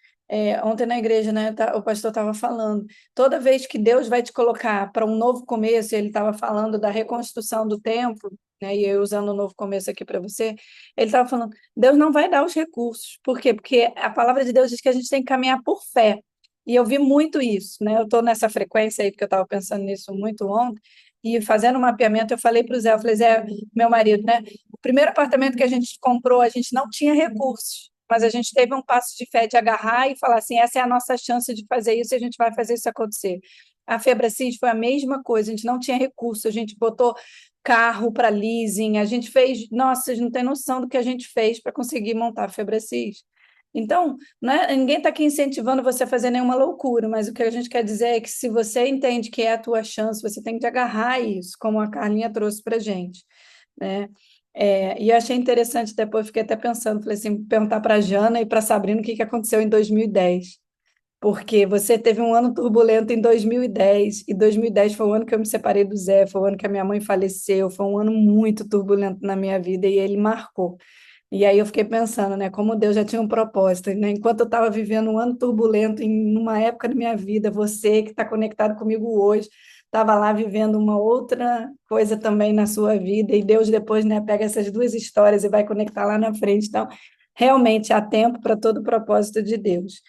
Speaker 2: ontem na igreja, né, o pastor estava falando, toda vez que Deus vai te colocar para um novo começo, ele estava falando da reconstrução do templo, né, e eu usando o novo começo aqui para você, ele estava falando, Deus não vai dar os recursos. Por quê? Porque a palavra de Deus diz que a gente tem que caminhar por fé. E eu vi muito isso, né? Eu estou nessa frequência aí, porque eu estava pensando nisso muito ontem, e fazendo um mapeamento, eu falei para o Zé, eu falei, Zé, meu marido, né? O primeiro apartamento que a gente comprou, a gente não tinha recursos, mas a gente teve um passo de fé de agarrar e falar assim, essa é a nossa chance de fazer isso e a gente vai fazer isso acontecer. A Febracis foi a mesma coisa, a gente não tinha recurso, a gente botou carro para leasing, a gente fez, nossa, vocês não têm noção do que a gente fez para conseguir montar a Febracis. Então, ninguém está aqui incentivando você a fazer nenhuma loucura, mas o que a gente quer dizer é que se você entende que é a tua chance, você tem que agarrar isso, como a Carlinha trouxe para a gente, né? E eu achei interessante, depois fiquei até pensando, falei assim, perguntar para a Jana e para a Sabrina o que aconteceu em 2010, porque você teve um ano turbulento em 2010, e 2010 foi o ano que eu me separei do Zé, foi o ano que a minha mãe faleceu, foi um ano muito turbulento na minha vida, e ele marcou. E aí eu fiquei pensando, né, como Deus já tinha um propósito, né? Enquanto eu estava vivendo um ano turbulento em uma época da minha vida, você que está conectado comigo hoje, estava lá vivendo uma outra coisa também na sua vida, e Deus depois, né, pega essas duas histórias e vai conectar lá na frente. Então, realmente há tempo para todo o propósito de Deus.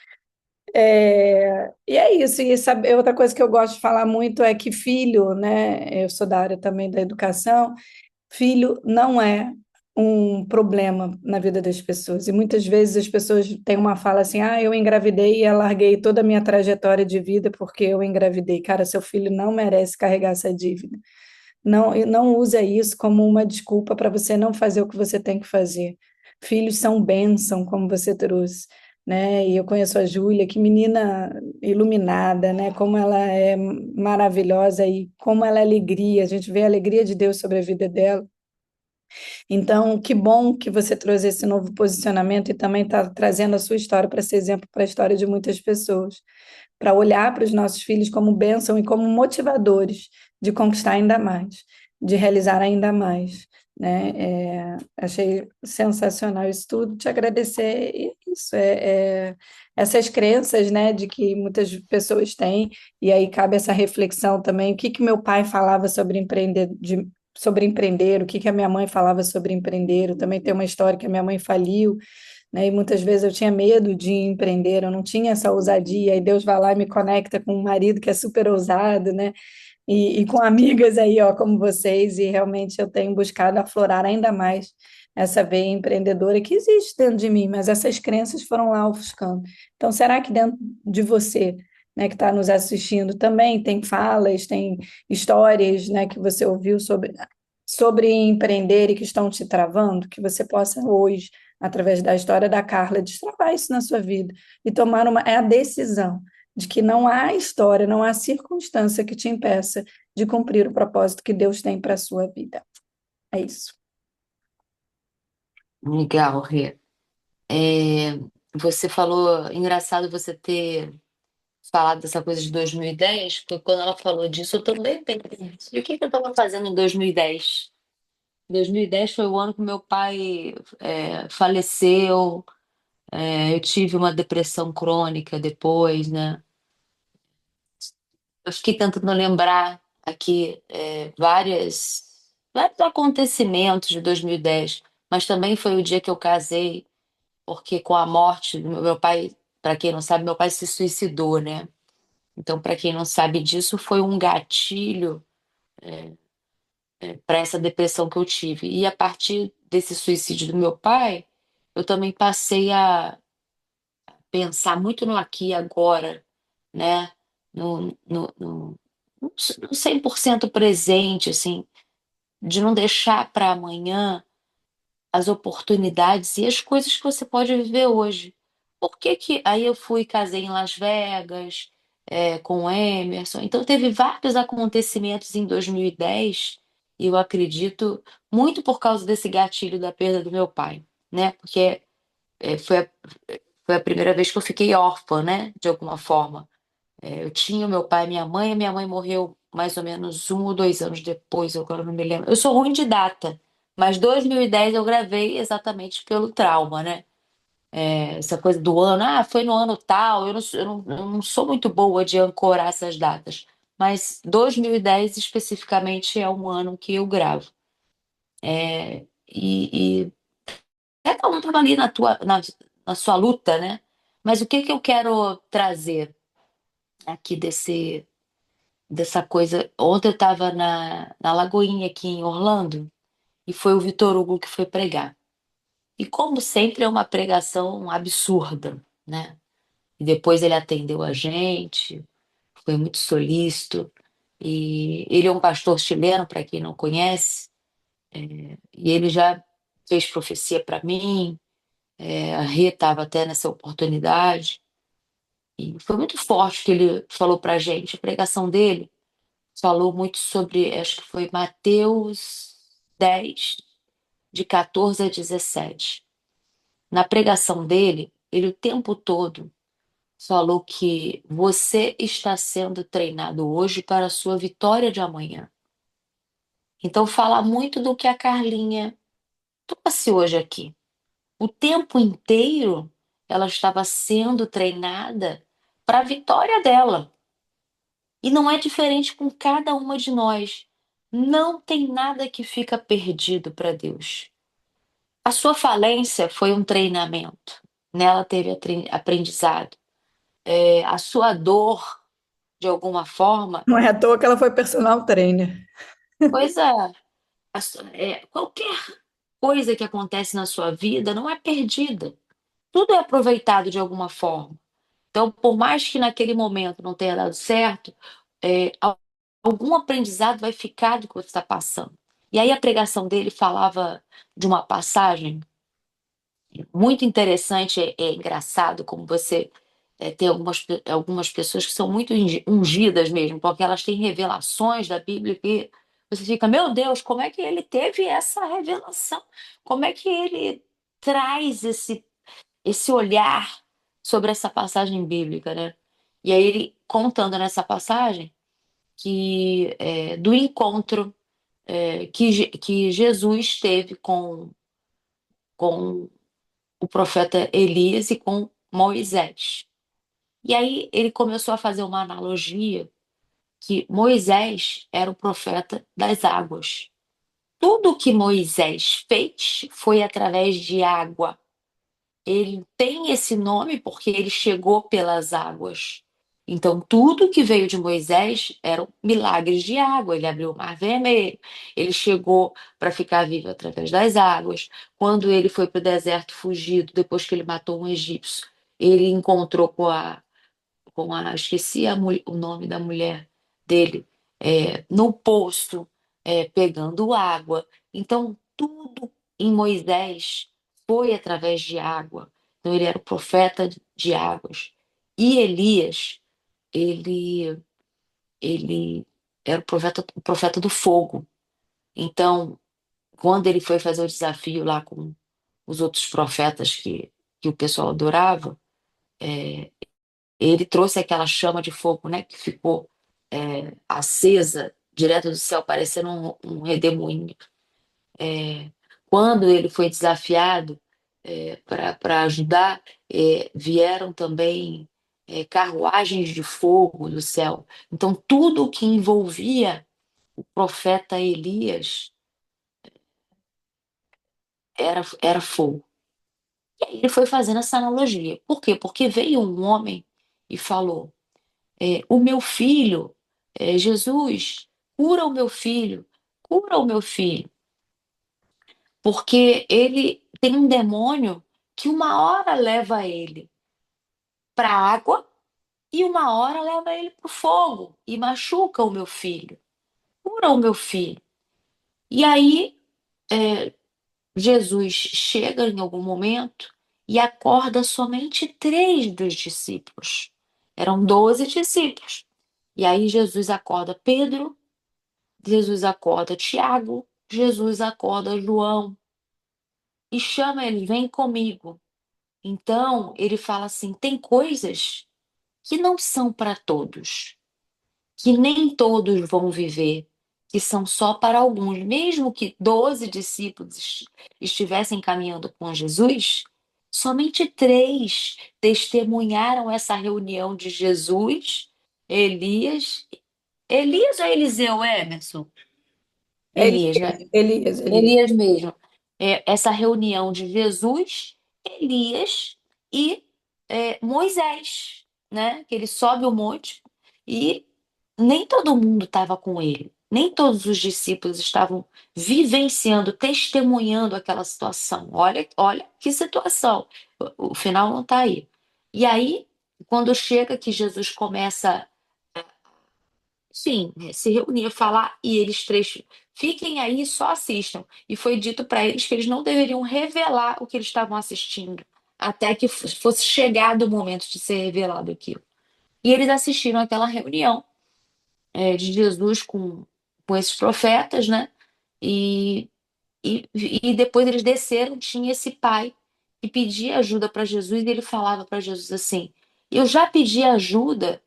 Speaker 2: E é isso. E sabe, outra coisa que eu gosto de falar muito é que filho, né? Eu sou da área também da educação. Filho não é um problema na vida das pessoas. E muitas vezes as pessoas têm uma fala assim: ah, eu engravidei e larguei toda a minha trajetória de vida porque eu engravidei. Cara, seu filho não merece carregar essa dívida. Não, e não usa isso como uma desculpa para você não fazer o que você tem que fazer. Filhos são bênção, como você trouxe, né? E eu conheço a Júlia, que menina iluminada, né? Como ela é maravilhosa e como ela é alegria. A gente vê a alegria de Deus sobre a vida dela. Então, que bom que você trouxe esse novo posicionamento e também está trazendo a sua história para ser exemplo para a história de muitas pessoas, para olhar para os nossos filhos como bênção e como motivadores de conquistar ainda mais, de realizar ainda mais, né? Achei sensacional isso tudo, te agradecer, e isso, essas crenças, né, de que muitas pessoas têm, e aí cabe essa reflexão também, o que que meu pai falava sobre empreender, o que que a minha mãe falava sobre empreender, eu também tem uma história que a minha mãe faliu, né? E muitas vezes eu tinha medo de empreender, eu não tinha essa ousadia, e Deus vai lá e me conecta com um marido que é super ousado, né? E com amigas aí, ó, como vocês, e realmente eu tenho buscado aflorar ainda mais essa veia empreendedora que existe dentro de mim, mas essas crenças foram lá ofuscando. Então, será que dentro de você, né, que está nos assistindo, também tem falas, tem histórias, né, que você ouviu sobre empreender e que estão te travando, que você possa hoje, através da história da Carla, destravar isso na sua vida e tomar a decisão de que não há história, não há circunstância que te impeça de cumprir o propósito que Deus tem para a sua vida. É isso.
Speaker 3: Legal, Rê. É, você falou, engraçado você ter falado dessa coisa de 2010, porque quando ela falou disso, eu também pensei, e o que que eu estava fazendo em 2010? 2010 foi o ano que meu pai faleceu, eu tive uma depressão crônica depois, né? Eu fiquei tentando lembrar aqui vários acontecimentos de 2010, mas também foi o dia que eu casei, porque com a morte do meu pai, para quem não sabe, meu pai se suicidou, né? Então, para quem não sabe disso, foi um gatilho para essa depressão que eu tive. E a partir desse suicídio do meu pai, eu também passei a pensar muito no aqui e agora, né? No 100% presente, assim, de não deixar para amanhã as oportunidades e as coisas que você pode viver hoje. Por que que aí eu fui e casei em Las Vegas, com o Emerson? Então teve vários acontecimentos em 2010, e eu acredito muito por causa desse gatilho da perda do meu pai, né? Porque é, foi a, foi a primeira vez que eu fiquei órfã, né? De alguma forma. Eu tinha o meu pai e minha mãe morreu mais ou menos 1 ou 2 anos depois, eu agora não me lembro. Eu sou ruim de data, mas 2010 eu gravei exatamente pelo trauma, né? Essa coisa do ano, foi no ano tal, eu não sou muito boa de ancorar essas datas, mas 2010 especificamente é um ano que eu gravo. E cada um estava ali na sua luta, né? Mas o que que eu quero trazer aqui dessa coisa? Ontem eu estava na Lagoinha aqui em Orlando e foi o Vitor Hugo que foi pregar. E como sempre é uma pregação absurda, né? E depois ele atendeu a gente, foi muito solícito. E ele é um pastor chileno, para quem não conhece, e ele já fez profecia para mim. A Rê estava até nessa oportunidade. E foi muito forte o que ele falou para a gente. A pregação dele falou muito sobre, acho que foi Mateus 10, de 14 a 17. Na pregação dele, ele o tempo todo falou que você está sendo treinado hoje para a sua vitória de amanhã. Então, fala muito do que a Carlinha trouxe hoje aqui. O tempo inteiro ela estava sendo treinada para a vitória dela. E não é diferente com cada uma de nós. Não tem nada que fica perdido para Deus. A sua falência foi um treinamento. Nela teve aprendizado. A sua dor, de alguma forma,
Speaker 2: Não é à toa que ela foi personal trainer.
Speaker 3: pois é, qualquer coisa que acontece na sua vida não é perdida. Tudo é aproveitado de alguma forma. Então, por mais que naquele momento não tenha dado certo, algum aprendizado vai ficar do que você está passando. E aí a pregação dele falava de uma passagem muito interessante, é engraçado como você tem algumas pessoas que são muito ungidas mesmo, porque elas têm revelações da Bíblia que você fica, meu Deus, como é que ele teve essa revelação? Como é que ele traz esse olhar sobre essa passagem bíblica, né? E aí ele contando nessa passagem que do encontro que Jesus teve com o profeta Elias e com Moisés. E aí ele começou a fazer uma analogia que Moisés era o profeta das águas. Tudo que Moisés fez foi através de água. Ele tem esse nome porque ele chegou pelas águas. Então, tudo que veio de Moisés eram milagres de água. Ele abriu o Mar Vermelho, ele chegou para ficar vivo através das águas. Quando ele foi para o deserto fugido, depois que ele matou um egípcio, ele encontrou esqueci o nome da mulher dele, no poço, pegando água. Então, tudo em Moisés foi através de água. Então, ele era o profeta de águas. E Elias, ele, ele era o profeta do fogo. Então, quando ele foi fazer o desafio lá com os outros profetas que o pessoal adorava, ele trouxe aquela chama de fogo, né, que ficou acesa direto do céu, parecendo um redemoinho. Quando ele foi desafiado para ajudar, vieram também carruagens de fogo do céu. Então, tudo o que envolvia o profeta Elias era fogo. E aí ele foi fazendo essa analogia. Por quê? Porque veio um homem e falou: o meu filho, Jesus, cura o meu filho, porque ele tem um demônio que uma hora leva ele para a água e uma hora leva ele para o fogo e machuca o meu filho, cura o meu filho. E aí Jesus chega em algum momento e acorda somente três dos discípulos. Eram 12 discípulos. E aí Jesus acorda Pedro, Jesus acorda Tiago, Jesus acorda João e chama ele, vem comigo. Então ele fala assim: tem coisas que não são para todos, que nem todos vão viver, que são só para alguns. Mesmo que 12 discípulos estivessem caminhando com Jesus, somente três testemunharam essa reunião de Jesus, Elias. Elias ou Eliseu, Emerson? Elias, né?
Speaker 2: Elias.
Speaker 3: Elias mesmo. Essa reunião de Jesus, Elias e Moisés, né? Que ele sobe o monte e nem todo mundo estava com ele. Nem todos os discípulos estavam vivenciando, testemunhando aquela situação. Olha, olha que situação. O final não está aí. E aí, quando chega que Jesus começa, sim, se reunir, falar, e eles três fiquem aí e só assistam. E foi dito para eles que eles não deveriam revelar o que eles estavam assistindo, até que fosse chegado o momento de ser revelado aquilo. E eles assistiram aquela reunião de Jesus com esses profetas, né? E, e depois eles desceram, tinha esse pai que pedia ajuda para Jesus e ele falava para Jesus assim: eu já pedi ajuda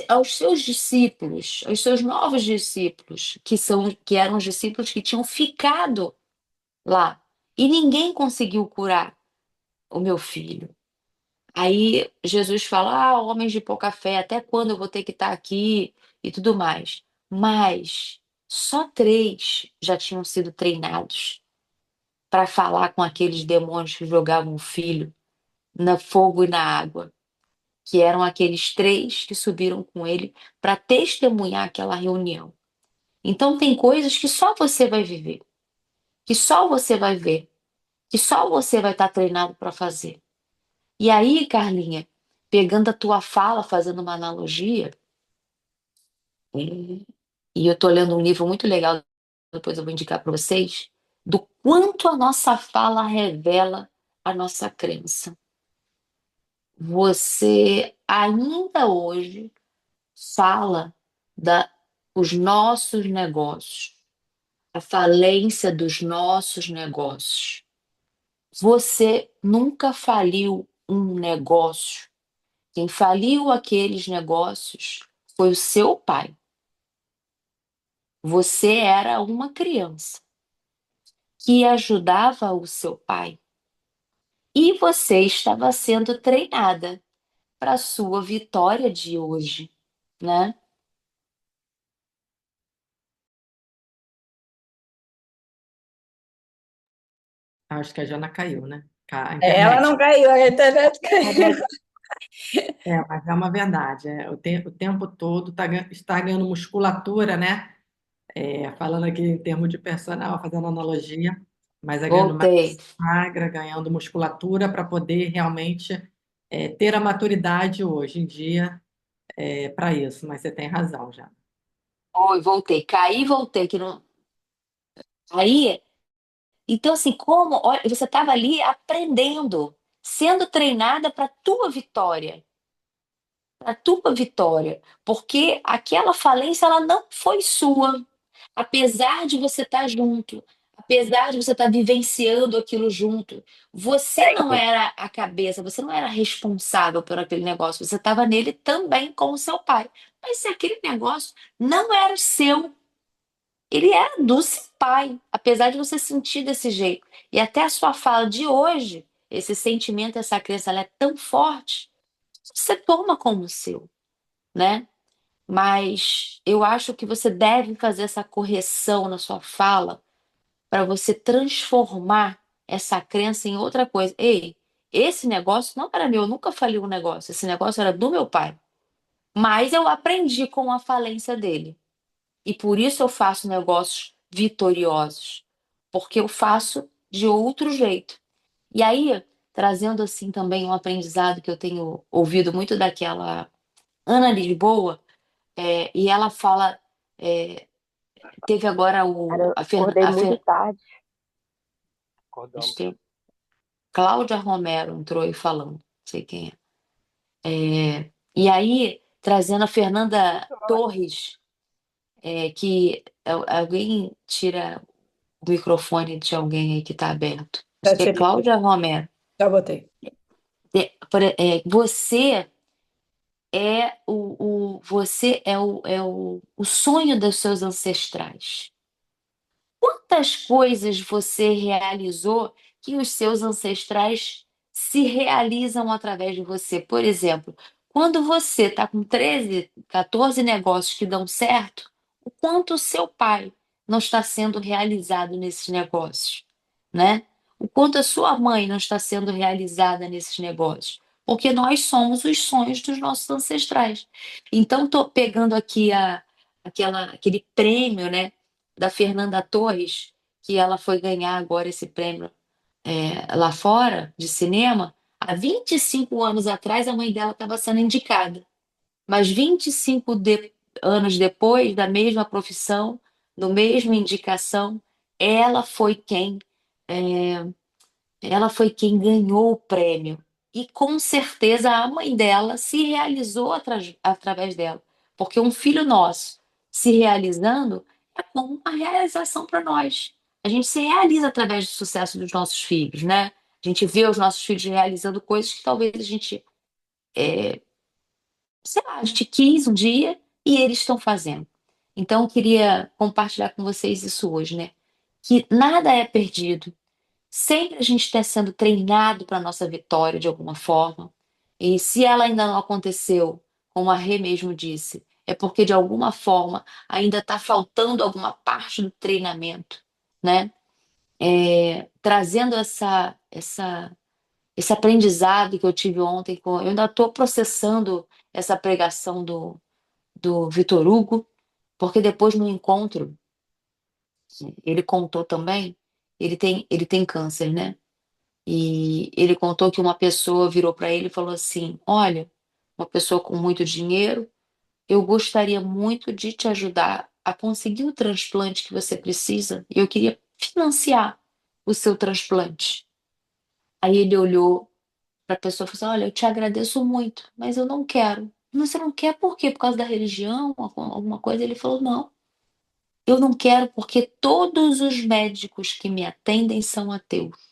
Speaker 3: aos seus discípulos, aos seus novos discípulos, que eram os discípulos que tinham ficado lá, e ninguém conseguiu curar o meu filho. Aí Jesus fala: ah, homens de pouca fé, até quando eu vou ter que estar aqui e tudo mais. Mas só três já tinham sido treinados. para falar com aqueles demônios que jogavam o filho no fogo e na água, que eram aqueles três que subiram com ele para testemunhar aquela reunião. Então, tem coisas que só você vai viver, que só você vai ver, que só você vai estar treinado para fazer. E aí, Carlinha, pegando a tua fala, fazendo uma analogia, e eu estou lendo um livro muito legal, depois eu vou indicar para vocês, do quanto a nossa fala revela a nossa crença. Você ainda hoje fala da os nossos negócios, a falência dos nossos negócios. Você nunca faliu um negócio. Quem faliu aqueles negócios foi o seu pai. Você era uma criança que ajudava o seu pai e você estava sendo treinada para a sua vitória de hoje, né?
Speaker 1: Acho que a Jana caiu, né? A
Speaker 2: Ela
Speaker 1: internet.
Speaker 2: não caiu, a internet caiu.
Speaker 1: É, mas é uma verdade. O tempo todo está ganhando musculatura, né? Falando aqui em termos de personal, fazendo analogia, mas é ganhando mais
Speaker 3: Voltei.
Speaker 1: magra, ganhando musculatura para poder realmente ter a maturidade hoje em dia para isso. Mas você tem razão já.
Speaker 3: Oi, voltei. Caí e voltei. Que não... Aí, então assim, como olha, você estava ali aprendendo, sendo treinada para tua vitória, porque aquela falência ela não foi sua, apesar de você estar junto, apesar de você estar vivenciando aquilo junto, você não era a cabeça, você não era responsável por aquele negócio, você estava nele também com o seu pai. Mas se aquele negócio não era seu, ele era do seu pai, apesar de você sentir desse jeito. E até a sua fala de hoje, esse sentimento, essa crença, ela é tão forte, você toma como seu, né? Mas eu acho que você deve fazer essa correção na sua fala para você transformar essa crença em outra coisa. Ei, esse negócio não era meu, eu nunca falei um negócio, esse negócio era do meu pai. Mas eu aprendi com a falência dele. E por isso eu faço negócios vitoriosos, porque eu faço de outro jeito. E aí, trazendo assim também um aprendizado que eu tenho ouvido muito daquela Ana Lisboa, e ela fala, é, teve agora
Speaker 4: Cara, eu
Speaker 3: a,
Speaker 4: acordei muito tarde.
Speaker 3: acho
Speaker 4: Acordamos.
Speaker 3: que é Cláudia Romero entrou aí falando, não sei quem é. E aí, trazendo a Fernanda Torres, que alguém tira o microfone de alguém aí que está aberto. Acho
Speaker 2: Já
Speaker 3: que é
Speaker 2: tirei,
Speaker 3: Cláudia Romero.
Speaker 2: já botei.
Speaker 3: Você você o sonho dos seus ancestrais. Quantas coisas você realizou que os seus ancestrais se realizam através de você? Por exemplo, quando você está com 13, 14 negócios que dão certo, o quanto o seu pai não está sendo realizado nesses negócios, né? O quanto a sua mãe não está sendo realizada nesses negócios. Porque nós somos os sonhos dos nossos ancestrais. Então, estou pegando aqui aquele prêmio, né? Da Fernanda Torres, que ela foi ganhar agora esse prêmio lá fora de cinema. Há 25 anos atrás, a mãe dela estava sendo indicada, mas 25 anos depois, da mesma profissão, no mesma indicação, ela foi quem é, ela foi quem ganhou o prêmio. E com certeza a mãe dela se realizou através dela. Porque um filho nosso se realizando é como uma realização para nós. A gente se realiza através do sucesso dos nossos filhos, né? A gente vê os nossos filhos realizando coisas que talvez a gente, sei lá, a gente quis um dia e eles estão fazendo. Então, eu queria compartilhar com vocês isso hoje, né? Que nada é perdido. Sempre a gente está sendo treinado para a nossa vitória de alguma forma. E se ela ainda não aconteceu, como a Rê mesmo disse, é porque de alguma forma ainda está faltando alguma parte do treinamento, né? trazendo esse aprendizado que eu tive ontem. Eu ainda estou processando essa pregação do Vitor Hugo, porque depois no encontro, ele contou também, ele tem câncer, né? E ele contou que uma pessoa virou para ele e falou assim: Olha, uma pessoa com muito dinheiro, eu gostaria muito de te ajudar a conseguir o transplante que você precisa, e eu queria financiar o seu transplante. Aí ele olhou para a pessoa e falou assim: Olha, eu te agradeço muito, mas eu não quero. Mas você não quer por quê? Por causa da religião, alguma coisa? Ele falou: Não, eu não quero porque todos os médicos que me atendem são ateus.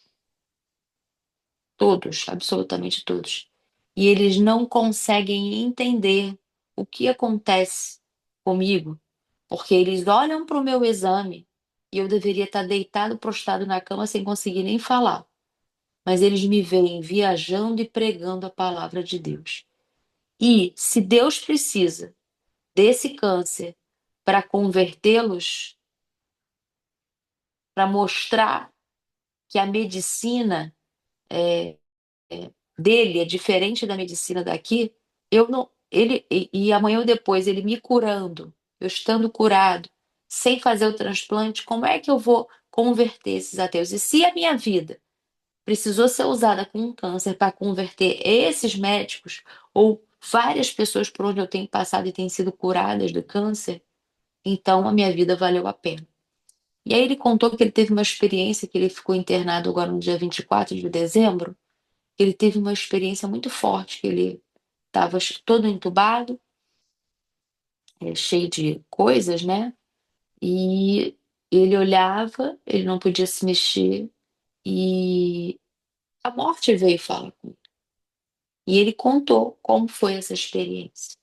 Speaker 3: Todos, absolutamente todos. E eles não conseguem entender o que acontece comigo, porque eles olham para o meu exame e eu deveria estar deitado, prostrado na cama sem conseguir nem falar. Mas eles me veem viajando e pregando a palavra de Deus. E se Deus precisa desse câncer para convertê-los, para mostrar que a medicina dele é diferente da medicina daqui, eu não, e amanhã ou depois ele me curando, eu estando curado, sem fazer o transplante, como é que eu vou converter esses ateus? E se a minha vida precisou ser usada com um câncer para converter esses médicos ou várias pessoas por onde eu tenho passado e têm sido curadas do câncer, então a minha vida valeu a pena. E aí ele contou que ele teve uma experiência que ele ficou internado agora no dia 24 de dezembro. Ele teve uma experiência muito forte, que ele estava todo entubado, cheio de coisas, né? E ele olhava, ele não podia se mexer e a morte veio falar com ele. E ele contou como foi essa experiência,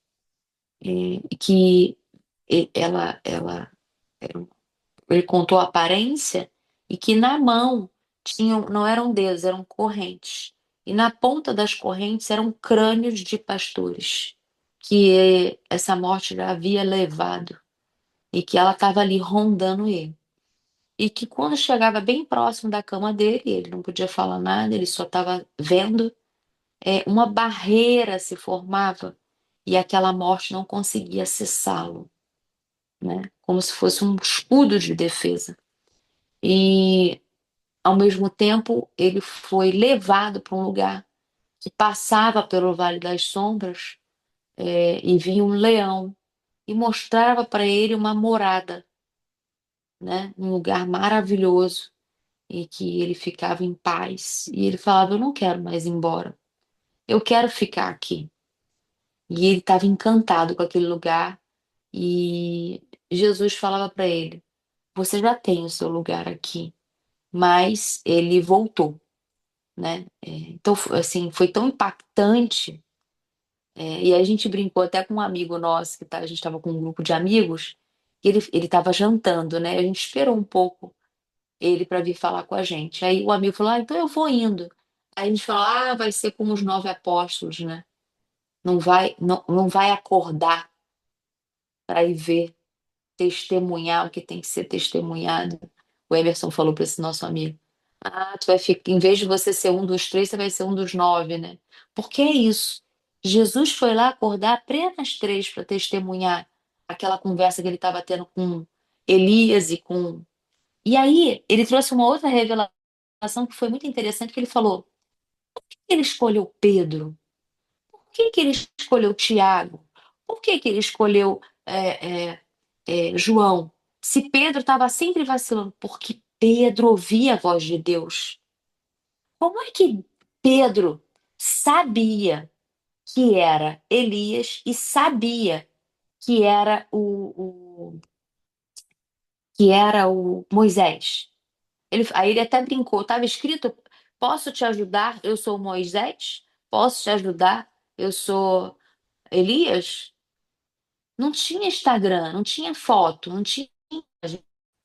Speaker 3: que ela ele contou a aparência e que na mão tinham, não eram dedos, eram correntes. E na ponta das correntes eram crânios de pastores que essa morte já havia levado e que ela estava ali rondando ele. E que quando chegava bem próximo da cama dele, ele não podia falar nada, ele só estava vendo, uma barreira se formava e aquela morte não conseguia acessá-lo, né? Como se fosse um escudo de defesa. E ao mesmo tempo, ele foi levado para um lugar que passava pelo Vale das Sombras, e vinha um leão e mostrava para ele uma morada, né? Um lugar maravilhoso e que ele ficava em paz. E ele falava: Eu não quero mais ir embora, eu quero ficar aqui. E ele estava encantado com aquele lugar. E Jesus falava para ele: Você já tem o seu lugar aqui. Mas ele voltou, né? Então, assim, foi tão impactante. E aí a gente brincou até com um amigo nosso, a gente estava com um grupo de amigos, e ele estava jantando, né? A gente esperou um pouco ele para vir falar com a gente. Aí o amigo falou: então eu vou indo. Aí a gente falou: vai ser como os 9 apóstolos, né? Não vai acordar para ir ver, testemunhar o que tem que ser testemunhado. O Emerson falou para esse nosso amigo: tu vai ficar, em vez de você ser um dos três, você vai ser um dos 9, né? Porque é isso. Jesus foi lá acordar apenas 3 para testemunhar aquela conversa que ele estava tendo com Elias e com. E aí, ele trouxe uma outra revelação que foi muito interessante, que ele falou: por que ele escolheu Pedro? Por que ele escolheu Tiago? Por que ele escolheu João? Se Pedro estava sempre vacilando, porque Pedro ouvia a voz de Deus. Como é que Pedro sabia que era Elias e sabia que era o Moisés? Aí ele até brincou, estava escrito: Posso te ajudar? Eu sou Moisés? Posso te ajudar? Eu sou Elias? Não tinha Instagram, não tinha foto, não tinha.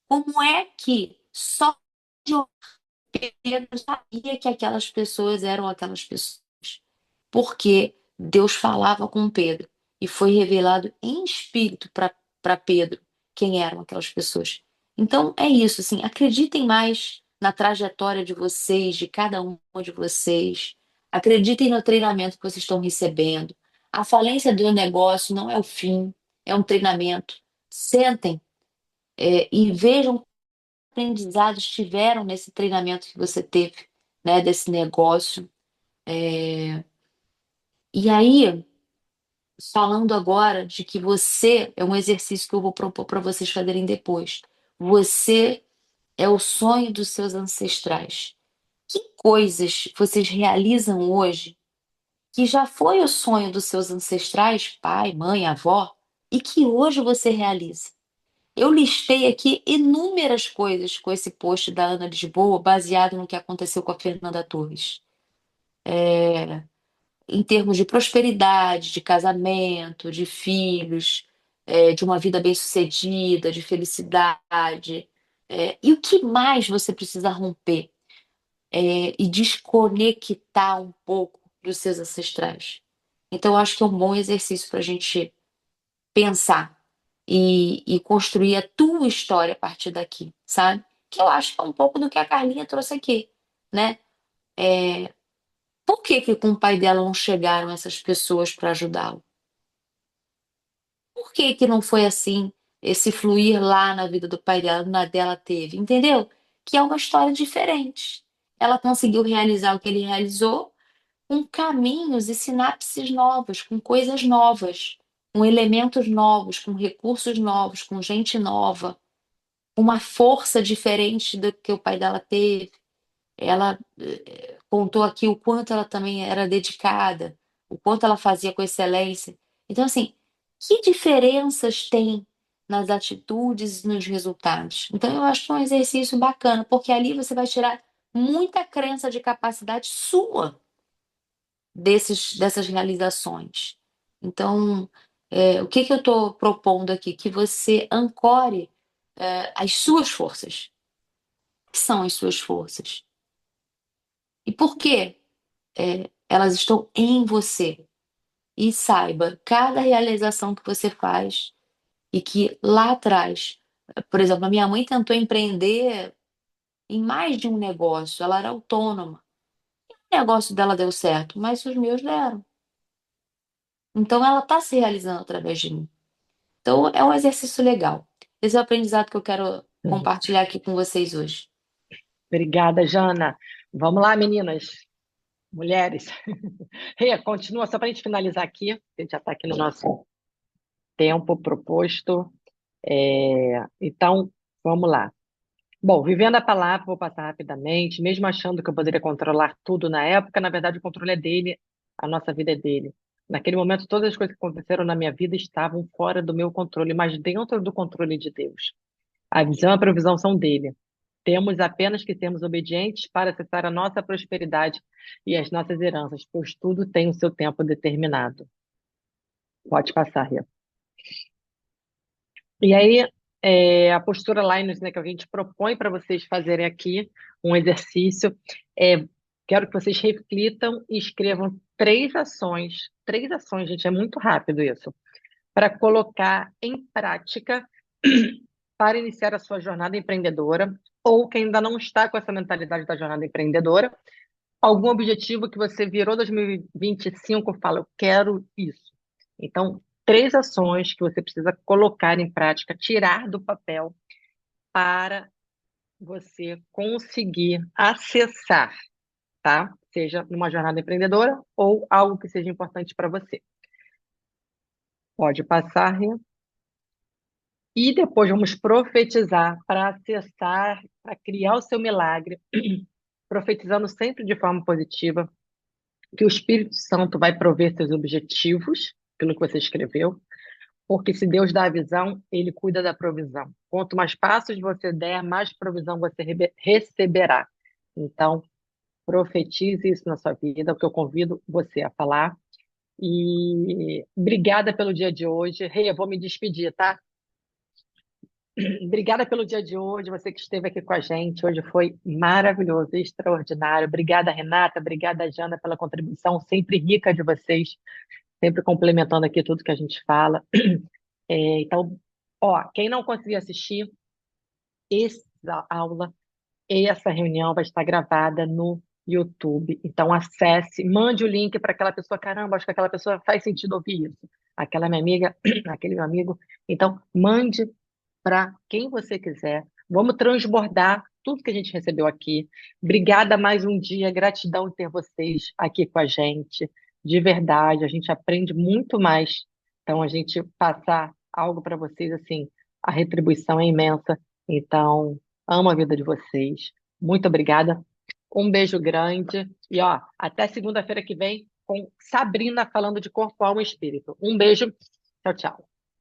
Speaker 3: Como é que só Pedro sabia que aquelas pessoas eram aquelas pessoas? Porque Deus falava com Pedro e foi revelado em espírito para Pedro quem eram aquelas pessoas. Então é isso, assim, acreditem mais na trajetória de vocês, de cada um de vocês. Acreditem no treinamento que vocês estão recebendo. A falência do negócio não é o fim, é um treinamento. Sentem, e vejam que aprendizados tiveram nesse treinamento que você teve, né, desse negócio. E aí, falando agora de que você é um exercício que eu vou propor para vocês fazerem depois. Você é o sonho dos seus ancestrais. Que coisas vocês realizam hoje que já foi o sonho dos seus ancestrais, pai, mãe, avó, e que hoje você realiza? Eu listei aqui inúmeras coisas com esse post da Ana Lisboa, baseado no que aconteceu com a Fernanda Torres. Em termos de prosperidade, de casamento, de filhos, de uma vida bem-sucedida, de felicidade. E o que mais você precisa romper, e desconectar um pouco dos seus ancestrais? Então, eu acho que é um bom exercício para a gente pensar e construir a tua história a partir daqui, sabe? Que eu acho que é um pouco do que a Carlinha trouxe aqui, né? Por que que com o pai dela não chegaram essas pessoas para ajudá-lo? Por que que não foi assim, esse fluir lá na vida do pai dela, na dela teve, entendeu? Que é uma história diferente. Ela conseguiu realizar o que ele realizou com caminhos e sinapses novas, com coisas novas, com elementos novos, com recursos novos, com gente nova, uma força diferente do que o pai dela teve. Ela contou aqui o quanto ela também era dedicada, o quanto ela fazia com excelência. Então, assim, que diferenças tem nas atitudes e nos resultados? Então, eu acho que é um exercício bacana, porque ali você vai tirar muita crença de capacidade sua dessas realizações. Então, o que que eu estou propondo aqui? Que você ancore, as suas forças. O que são as suas forças? E por quê? Elas estão em você. E saiba, cada realização que você faz e que lá atrás, por exemplo, a minha mãe tentou empreender em mais de um negócio, ela era autônoma. O negócio dela deu certo, mas os meus deram. Então ela está se realizando através de mim. Então é um exercício legal. Esse é o aprendizado que eu quero compartilhar aqui com vocês hoje.
Speaker 1: Obrigada, Jana. Vamos lá, meninas, mulheres. Rê, continua só para a gente finalizar aqui. A gente já está aqui no nosso tempo proposto. Então, vamos lá. Bom, vivendo a palavra, vou passar rapidamente, mesmo achando que eu poderia controlar tudo na época, na verdade o controle é dele, a nossa vida é dele. Naquele momento, todas as coisas que aconteceram na minha vida estavam fora do meu controle, mas dentro do controle de Deus. A visão e a provisão são dele. Temos apenas que sermos obedientes para acessar a nossa prosperidade e as nossas heranças, pois tudo tem o seu tempo determinado. Pode passar, Rê. E aí, a postura Linus, né, que a gente propõe para vocês fazerem aqui um exercício, quero que vocês reflitam e escrevam três ações, gente, é muito rápido isso, para colocar em prática para iniciar a sua jornada empreendedora, ou quem ainda não está com essa mentalidade da jornada empreendedora, algum objetivo que você virou 2025 e fala, eu quero isso. Então, três ações que você precisa colocar em prática, tirar do papel para você conseguir acessar, tá? Seja numa jornada empreendedora ou algo que seja importante para você. Pode passar, Rê. E depois vamos profetizar para acessar, para criar o seu milagre, profetizando sempre de forma positiva, que o Espírito Santo vai prover seus objetivos, pelo que você escreveu, porque se Deus dá a visão, ele cuida da provisão. Quanto mais passos você der, mais provisão você receberá. Então, profetize isso na sua vida, é o que eu convido você a falar. E obrigada pelo dia de hoje. Rê, eu vou me despedir, tá? Obrigada pelo dia de hoje, você que esteve aqui com a gente. Hoje foi maravilhoso, extraordinário. Obrigada, Renata. Obrigada, Jana, pela contribuição sempre rica de vocês, sempre complementando aqui tudo que a gente fala. Então, ó, quem não conseguir assistir essa aula, E essa reunião vai estar gravada no YouTube. Então, acesse, mande o link para aquela pessoa. Caramba, acho que aquela pessoa faz sentido ouvir isso. Aquela minha amiga, aquele meu amigo. Então, mande para quem você quiser. Vamos transbordar tudo que a gente recebeu aqui. Obrigada mais um dia. Gratidão em ter vocês aqui com a gente. De verdade, a gente aprende muito mais. Então, a gente passar algo para vocês, assim, a retribuição é imensa. Então, amo a vida de vocês. Muito obrigada. Um beijo grande. E, ó, até segunda-feira que vem com Sabrina falando de corpo, alma e espírito. Um beijo. Tchau, tchau.